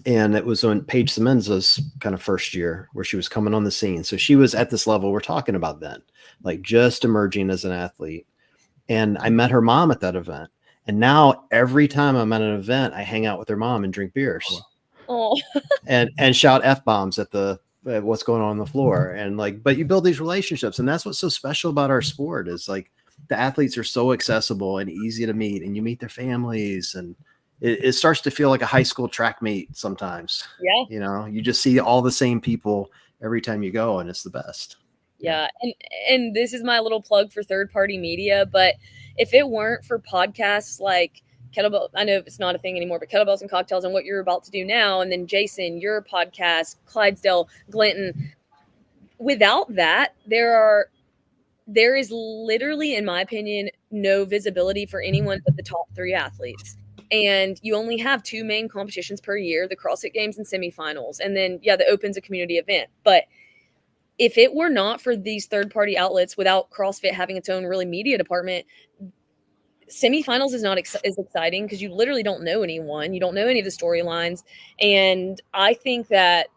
and it was on Paige Semenza's kind of first year where she was coming on the scene. So she was at this level we're talking about then, like just emerging as an athlete. And I met her mom at that event. And now every time I'm at an event, I hang out with her mom and drink beers. Oh. and shout F-bombs at what's going on the floor. And but you build these relationships. And that's what's so special about our sport is like the athletes are so accessible and easy to meet, and you meet their families, and it starts to feel like a high school track meet sometimes. Yeah. You just see all the same people every time you go, and it's the best. Yeah. And this is my little plug for third-party media, but if it weren't for podcasts like Kettlebell, I know it's not a thing anymore, but Kettlebells and Cocktails and what you're about to do now, and then Jason, your podcast, Clydesdale, Glinton, without that, there is literally, in my opinion, no visibility for anyone but the top 3 athletes. And you only have 2 main competitions per year, the CrossFit Games and semifinals. And then, the Open's a community event. But if it were not for these third-party outlets, without CrossFit having its own really media department, semifinals is not as exciting because you literally don't know anyone. You don't know any of the storylines. And I think that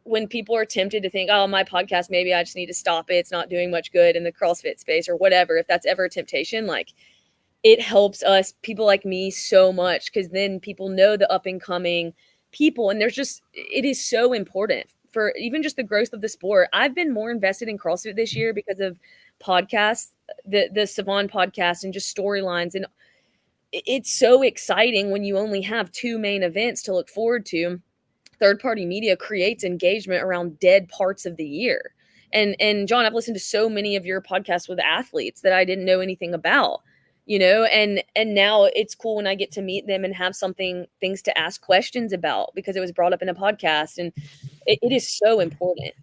when people are tempted to think, oh, my podcast, maybe I just need to stop it, it's not doing much good in the CrossFit space or whatever, if that's ever a temptation, like, it helps us, people like me, so much, because then people know the up and coming people. And it is so important for even just the growth of the sport. I've been more invested in CrossFit this year because of podcasts, the Savon podcast, and just storylines. And it's so exciting when you only have 2 main events to look forward to. Third-party media creates engagement around dead parts of the year. And John, I've listened to so many of your podcasts with athletes that I didn't know anything about. And now it's cool when I get to meet them and have things to ask questions about because it was brought up in a podcast, and it is so important.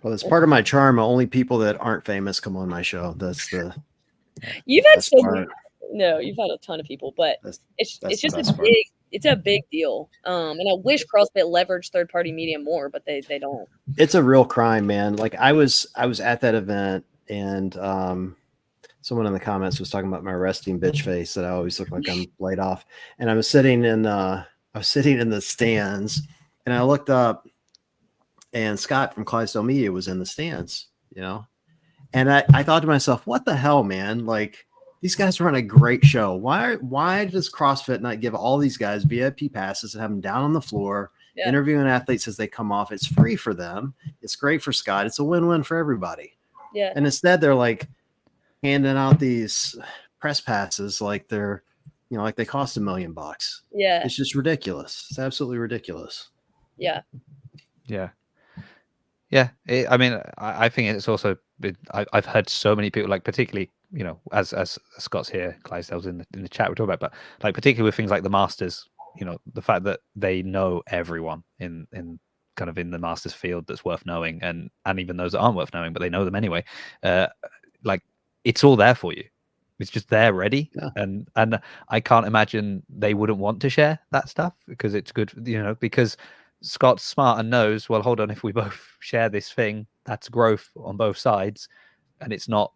Well, it's part of my charm. Only people that aren't famous come on my show. That's the you've had you've had a ton of people, but it's just a big deal. And I wish CrossFit leveraged third-party media more, but they don't. It's a real crime, man. Like I was at that event, and someone in the comments was talking about my resting bitch face that I always look like I'm laid off. And I was sitting in the stands, and I looked up, and Scott from Clydesdale Media was in the stands, and I thought to myself, what the hell, man? Like, these guys run a great show. Why does CrossFit not give all these guys VIP passes and have them down on the floor, interviewing athletes as they come off? It's free for them. It's great for Scott. It's a win-win for everybody. Yeah. And instead, they're like handing out these press passes like they're, like they cost $1 million. Yeah. It's just ridiculous. It's absolutely ridiculous. Yeah. Yeah. Yeah. I mean, I think it's also been, I've heard so many people, like, particularly, as Scott's here, Clydesdale's in the chat we're talking about, but like particularly with things like the Masters, the fact that they know everyone in kind of in the Masters field that's worth knowing, and even those that aren't worth knowing, but they know them anyway. Like, it's all there for you. It's just there ready. Yeah. And I can't imagine they wouldn't want to share that stuff because it's good, because Scott's smart and knows, well, hold on, if we both share this thing, that's growth on both sides. And it's not,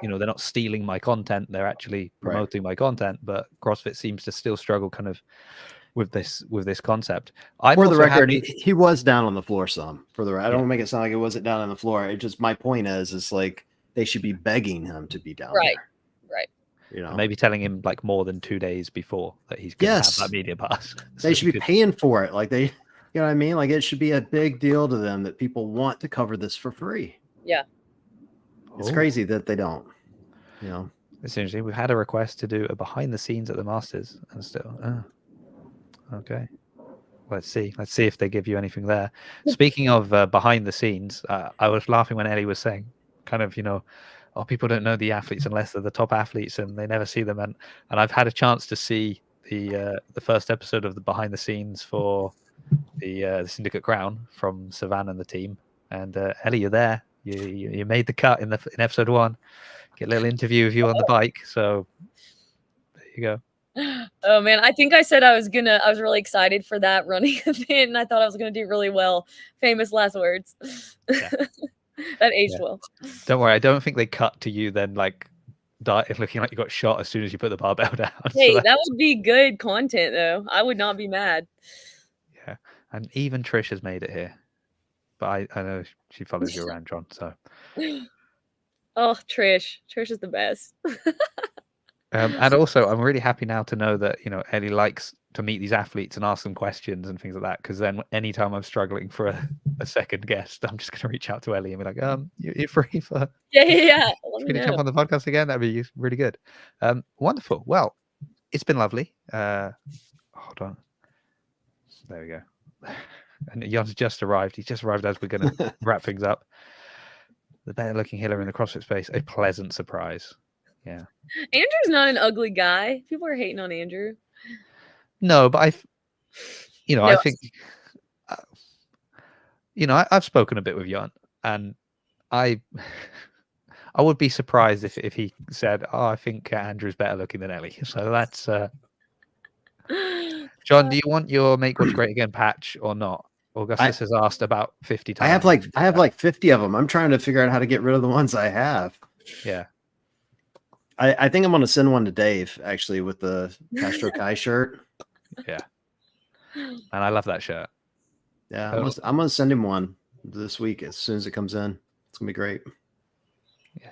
they're not stealing my content, they're actually promoting my content. But CrossFit seems to still struggle kind of with this concept. For the record, he was down on the floor some. I don't want to make it sound like it wasn't down on the floor. It just, my point is like they should be begging him to be down there. Right. Maybe telling him like more than 2 days before that he's going to have that media pass. So they should be paying for it. Like they, you know what I mean? Like it should be a big deal to them that people want to cover this for free. Yeah. It's crazy that they don't. It's interesting. We've had a request to do a behind the scenes at the Masters, and still, okay. Let's see if they give you anything there. Speaking of behind the scenes, I was laughing when Ellie was saying, kind of, people don't know the athletes unless they're the top athletes, and they never see them. And I've had a chance to see the first episode of the behind the scenes for the Syndicate Crown from Savannah and the team. And Ellie, you're there. You made the cut in episode 1. Get a little interview of you on the bike. So there you go. Oh man, I think I said I was really excited for that running event, and I thought I was gonna do really well. Famous last words. Yeah. That aged well. Don't worry, I don't think they cut to you then like looking like you got shot as soon as you put the barbell down. Hey, that would be good content though. I would not be mad. Yeah, and even Trish has made it here, but I know she follows you around, John. So. Oh, Trish is the best. And also, I'm really happy now to know that Ellie likes to meet these athletes and ask them questions and things like that. Because then, anytime I'm struggling for a second guest, I'm just going to reach out to Ellie and be like, "You're free for yeah. Can you jump on the podcast again? That'd be really good." Wonderful. Well, it's been lovely. Hold on. There we go. And Jan's just arrived. He's just arrived as we're going to wrap things up. The better looking Hiller in the CrossFit space, a pleasant surprise. Yeah. Andrew's not an ugly guy. People are hating on Andrew. No, but I think, I've spoken a bit with Jan, and I would be surprised if he said, "Oh, I think Andrew's better looking than Ellie." So that's John. Do you want your Make What's Great Again patch or not? Augustus has asked about 50 times. I have like 50 of them. I'm trying to figure out how to get rid of the ones I have. Yeah. I think I'm going to send one to Dave, actually, with the Castro Kai shirt. Yeah. And I love that shirt. Yeah, I'm going to send him one this week as soon as it comes in. It's going to be great. Yeah.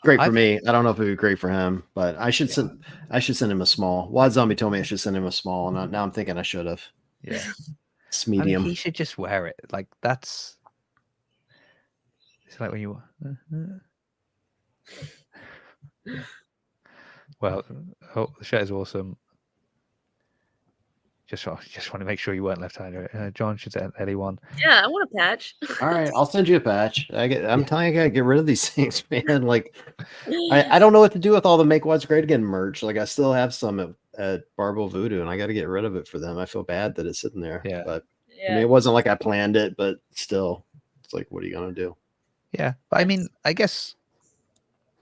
Great for me. I don't know if it would be great for him, but I should send him a small. Wad Zombie told me I should send him a small, and now I'm thinking I should have. Yeah. It's medium. He should just wear it. Like, it's like when you... Well, the shirt is awesome. Just want to make sure you weren't left-handed. John should send Ellie one. Yeah, I want a patch. All right, I'll send you a patch. I'm telling you, I gotta get rid of these things, man. Like, I don't know what to do with all the Make What's Great Again merch. Like, I still have some at Barbell Voodoo, and I got to get rid of it for them. I feel bad that it's sitting there. Yeah, but I mean, it wasn't like I planned it, but still, it's like, what are you gonna do? Yeah, but I mean, I guess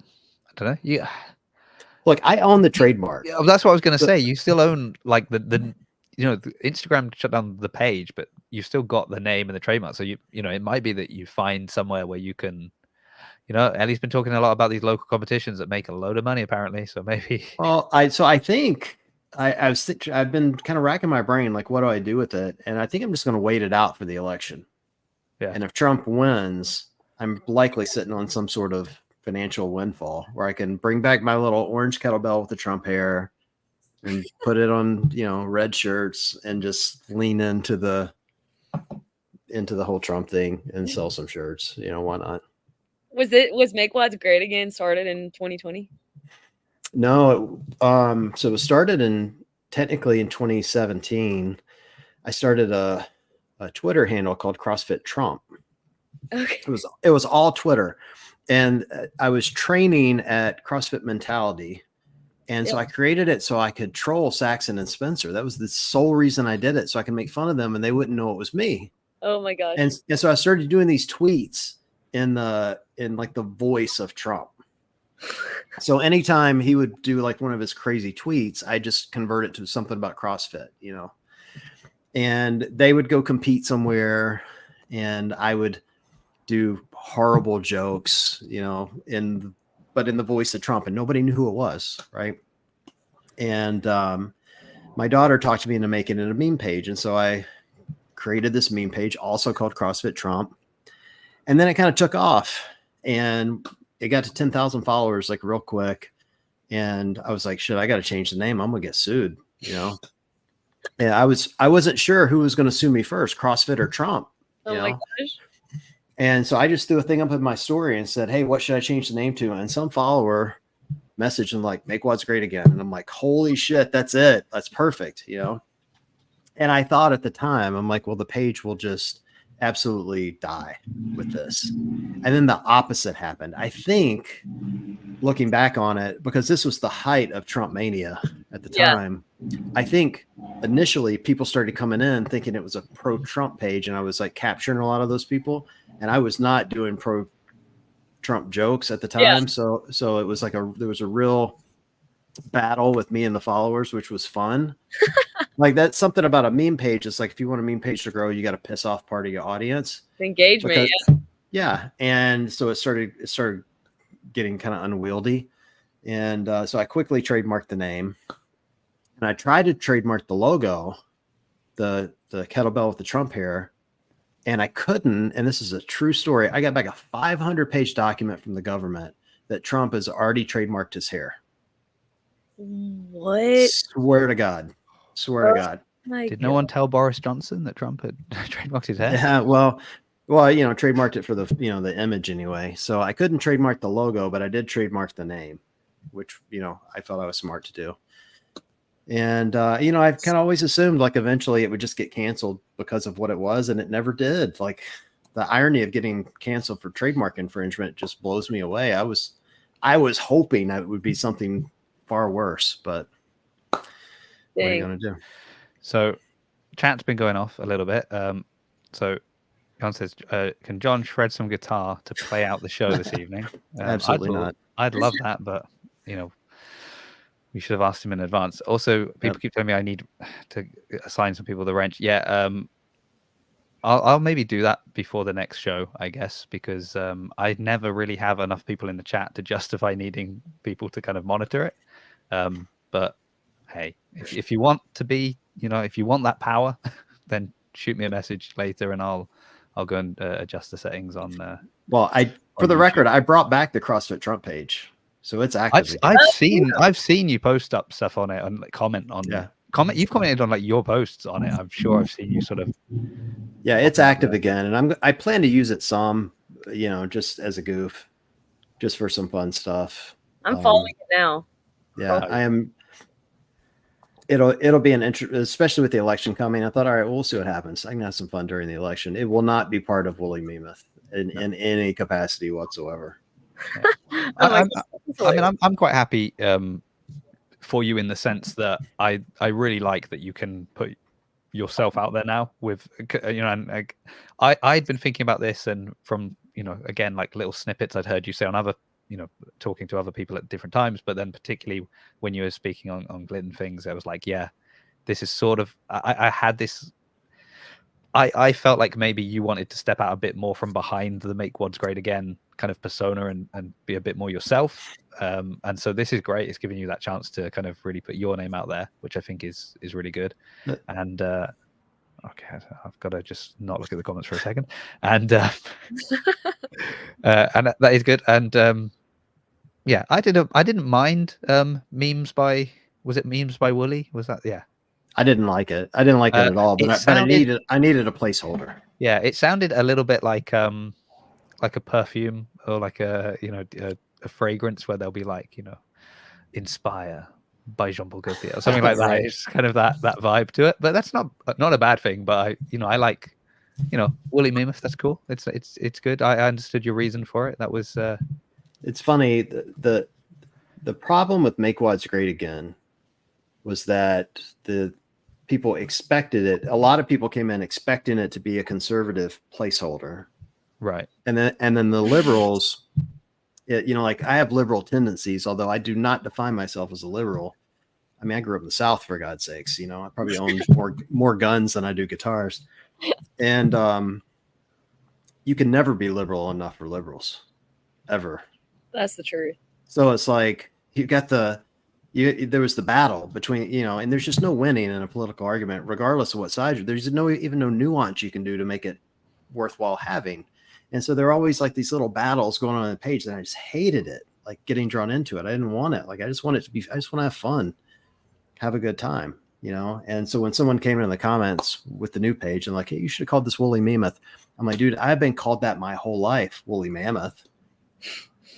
I don't know. Yeah, look, I own the trademark. Yeah, that's what I was going to say. You still own like the the Instagram shut down the page, but you've still got the name and the trademark. So it might be that you find somewhere where you can you know, Ellie's been talking a lot about these local competitions that make a load of money apparently. So maybe. Well, I think I've been kind of racking my brain, like, what do I do with it? And I think I'm just going to wait it out for the election. Yeah. And if Trump wins, I'm likely sitting on some sort of financial windfall where I can bring back my little orange kettlebell with the Trump hair and put it on, red shirts and just lean into the whole Trump thing and sell some shirts. Why not? Was Make Wads Great Again started in 2020? No, so it was started technically in 2017. I started a Twitter handle called CrossFit Trump. Okay. It was all Twitter, and I was training at CrossFit Mentality, and so I created it so I could troll Saxon and Spencer. That was the sole reason I did it, so I could make fun of them and they wouldn't know it was me. Oh my gosh! And so I started doing these tweets in like the voice of Trump. So anytime he would do like one of his crazy tweets, I just convert it to something about CrossFit, and they would go compete somewhere and I would do horrible jokes, but in the voice of Trump, and nobody knew who it was. Right. And my daughter talked me into making it a meme page. And so I created this meme page also called CrossFit Trump. And then it kind of took off and it got to 10,000 followers like real quick. And I was like, shit, I got to change the name. I'm going to get sued, And I wasn't sure who was going to sue me first, CrossFit or Trump. Oh my gosh. And so I just threw a thing up in my story and said, hey, what should I change the name to? And some follower messaged and like, Make Wads Great Again. And I'm like, holy shit, that's it. That's perfect. And I thought at the time, I'm like, well, the page will just absolutely die with this. And then the opposite happened. I think looking back on it, because this was the height of Trump mania at the time, I think initially people started coming in thinking it was a pro-Trump page. And I was like capturing a lot of those people. And I was not doing pro-Trump jokes at the time. Yeah. So it was like there was a real battle with me and the followers, which was fun. Like that's something about a meme page. It's like, if you want a meme page to grow, you got to piss off part of your audience. Engagement. Yeah. And so it started getting kind of unwieldy. And so I quickly trademarked the name and I tried to trademark the logo, the kettlebell with the Trump hair. And I couldn't, and this is a true story. I got back a 500-page document from the government that Trump has already trademarked his hair. What? Swear to God. Did no one tell Boris Johnson that Trump had trademarked his hair? Yeah, well, trademarked it for the image anyway. So I couldn't trademark the logo, but I did trademark the name, which, I felt I was smart to do. And, I've kind of always assumed like eventually it would just get canceled because of what it was. And it never did. Like the irony of getting canceled for trademark infringement just blows me away. I was hoping that it would be something far worse, but what are you going to do? So chat's been going off a little bit. So John says, can John shred some guitar to play out the show this evening? Absolutely not. I'd love that, but, we should have asked him in advance. Also, people keep telling me I need to assign some people the wrench. Yeah, I'll maybe do that before the next show, I guess, because I never really have enough people in the chat to justify needing people to kind of monitor it. But hey, if you want to be, if you want that power, then shoot me a message later and I'll go and adjust the settings on. For the record, I brought back the CrossFit Trump page. So it's active. I've seen you post up stuff on it and comment on you've commented on like your posts on it. I'm sure I've seen you sort of. Yeah, it's active again, and I plan to use it some, just as a goof, just for some fun stuff. I'm following it now. Yeah, I am. It'll be an interest, especially with the election coming. I thought, all right, we'll see what happens. I can have some fun during the election. It will not be part of Wooley Memeth in any capacity whatsoever. Yeah. I'm quite happy for you in the sense that I really like that you can put yourself out there now with and I'd been thinking about this, and from again like little snippets I'd heard you say on other talking to other people at different times, but then particularly when you were speaking on Glidden things, I was like, yeah, this is sort of I I felt like maybe you wanted to step out a bit more from behind the Make Wads Great Again kind of persona and be a bit more yourself. And so this is great. It's giving you that chance to kind of really put your name out there, which I think is really good. And okay, I've got to just not look at the comments for a second. And and that is good. And yeah, I didn't mind memes by, was it memes by Wooley? Was that, yeah? I didn't like it. I didn't like it at all. But I needed a placeholder. Yeah, it sounded a little bit like a perfume or like a a fragrance where they'll be like, Inspire by Jean-Paul Gaultier or something like that. Right. It's kind of that vibe to it, but that's not a bad thing. But I like, Wooley Memeth. That's cool. It's good. I understood your reason for it. That was It's funny. The problem with Make Wads Great Again was that the people expected it. A lot of people came in expecting it to be a conservative placeholder, right. and then the liberals, like I have liberal tendencies, although I do not define myself as a liberal. I mean, I grew up in the South, for God's sakes. I probably own more guns than I do guitars, and you can never be liberal enough for liberals, ever. That's the truth. So it's like you got there was the battle between, and there's just no winning in a political argument, regardless of what side there's even no nuance you can do to make it worthwhile having. And so there are always like these little battles going on the page, and I just hated it, like getting drawn into it. I didn't want it. Like I just want to have fun, have a good time, And so when someone came in the comments with the new page and like, hey, you should have called this Wooley Memeth. I'm like, dude, I've been called that my whole life, Wooley Mammoth.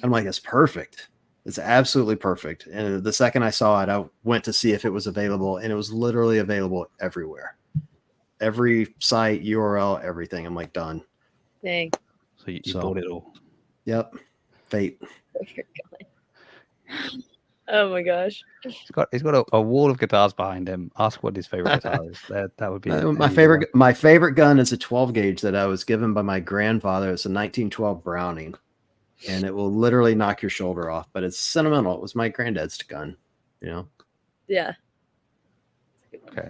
I'm like, it's perfect. It's absolutely perfect. And the second I saw it, I went to see if it was available, and it was literally available everywhere. Every site, URL, everything. I'm like, done. Dang. So you bought it all. Yep. Fate. Oh my gosh. He's got a wall of guitars behind him. Ask what his favorite guitar is. That would be my favorite gun is a 12 gauge that I was given by my grandfather. It's a 1912 Browning. And it will literally knock your shoulder off, but it's sentimental. It was my granddad's gun, Yeah. Okay.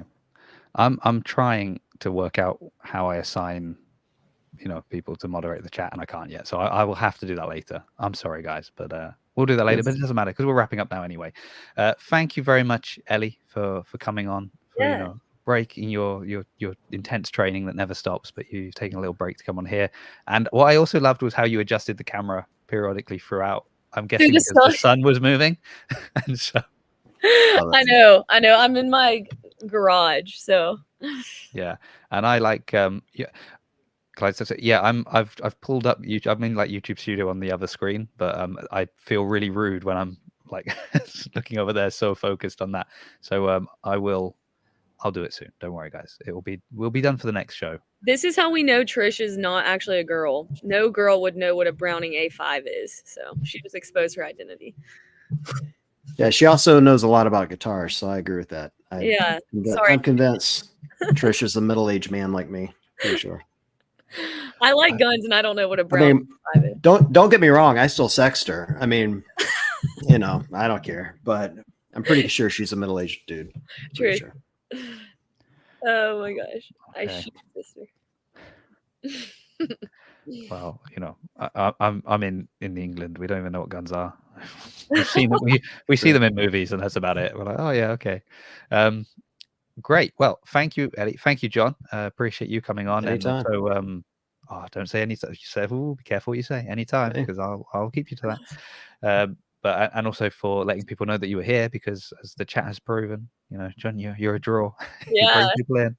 I'm trying to work out how I assign, people to moderate the chat, and I can't yet. So I will have to do that later. I'm sorry, guys, but we'll do that later. But it doesn't matter because we're wrapping up now anyway. Thank you very much, Ellie, for coming on. For, breaking your intense training that never stops, but you've taken a little break to come on here. And what I also loved was how you adjusted the camera periodically throughout. I'm guessing because the sun was moving. And so I know. I'm in my garage, so yeah. And I like Clyde says, yeah, I've pulled up YouTube. I'm in like YouTube Studio on the other screen, but I feel really rude when I'm like looking over there, so focused on that. So I'll do it soon. Don't worry, guys. We'll be done for the next show. This is how we know Trish is not actually a girl. No girl would know what a Browning A5 is. So she just exposed her identity. Yeah, she also knows a lot about guitars, so I agree with that. I'm convinced Trish is a middle-aged man like me, for sure. I like guns, and I don't know what a Browning A5 is. Don't get me wrong. I still sext her. I mean, I don't care, but I'm pretty sure she's a middle-aged dude. True. Sure. Oh my gosh. Okay. I shoot sister. Well, I'm in England. We don't even know what guns are. We've seen them, we see them in movies, and that's about it. We're like, oh yeah, okay. Great. Well, thank you, Ellie. Thank you, John. Appreciate you coming on. Anytime. And also, don't say anytime. You say, be careful what you say. Anytime, because I'll keep you to that. But and also for letting people know that you were here, because as the chat has proven, John, you're a draw. Yeah. You bring people in.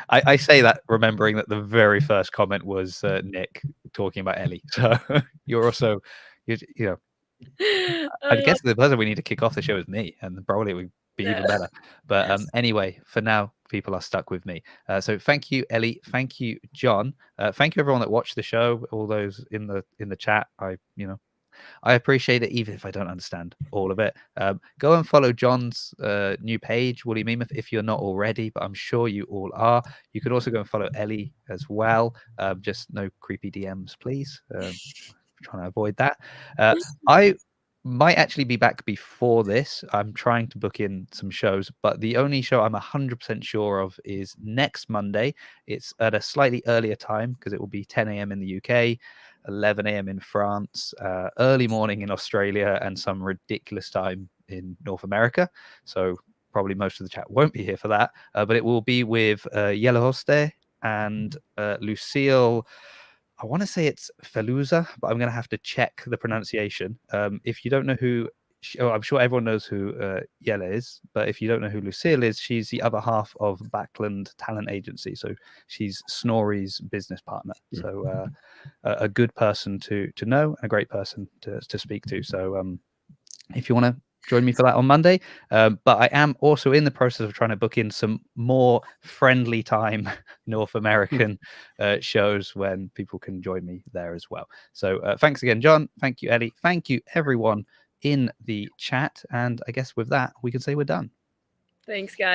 I say that remembering that the very first comment was Nick talking about Ellie. So you're also, I guess the person we need to kick off the show is me, and probably it would be even better. But anyway, for now, people are stuck with me. So thank you, Ellie. Thank you, John. Thank you, everyone that watched the show. All those in the chat. I appreciate it, even if I don't understand all of it. Go and follow John's new page, Wooley Memeth, if you're not already, but I'm sure you all are. You could also go and follow Ellie as well. Just no creepy DMs, please. Trying to avoid that. might actually be back before this. I'm trying to book in some shows, but the only show I'm 100% sure of is next Monday. It's at a slightly earlier time because it will be 10 a.m. in the UK, 11 a.m. in France, early morning in Australia, and some ridiculous time in North America. So probably most of the chat won't be here for that, but it will be with Yellowhoste and Lucille. I want to say it's Feluza, but I'm going to have to check the pronunciation. If you don't know who, I'm sure everyone knows who Yella is, but if you don't know who Lucille is, she's the other half of Backland Talent Agency. So she's Snorri's business partner. So a good person to know, and a great person to speak to. So if you want to join me for that on Monday. But I am also in the process of trying to book in some more friendly time North American shows when people can join me there as well. So thanks again, John. Thank you, Ellie. Thank you, everyone in the chat. And I guess with that, we can say we're done. Thanks, guys.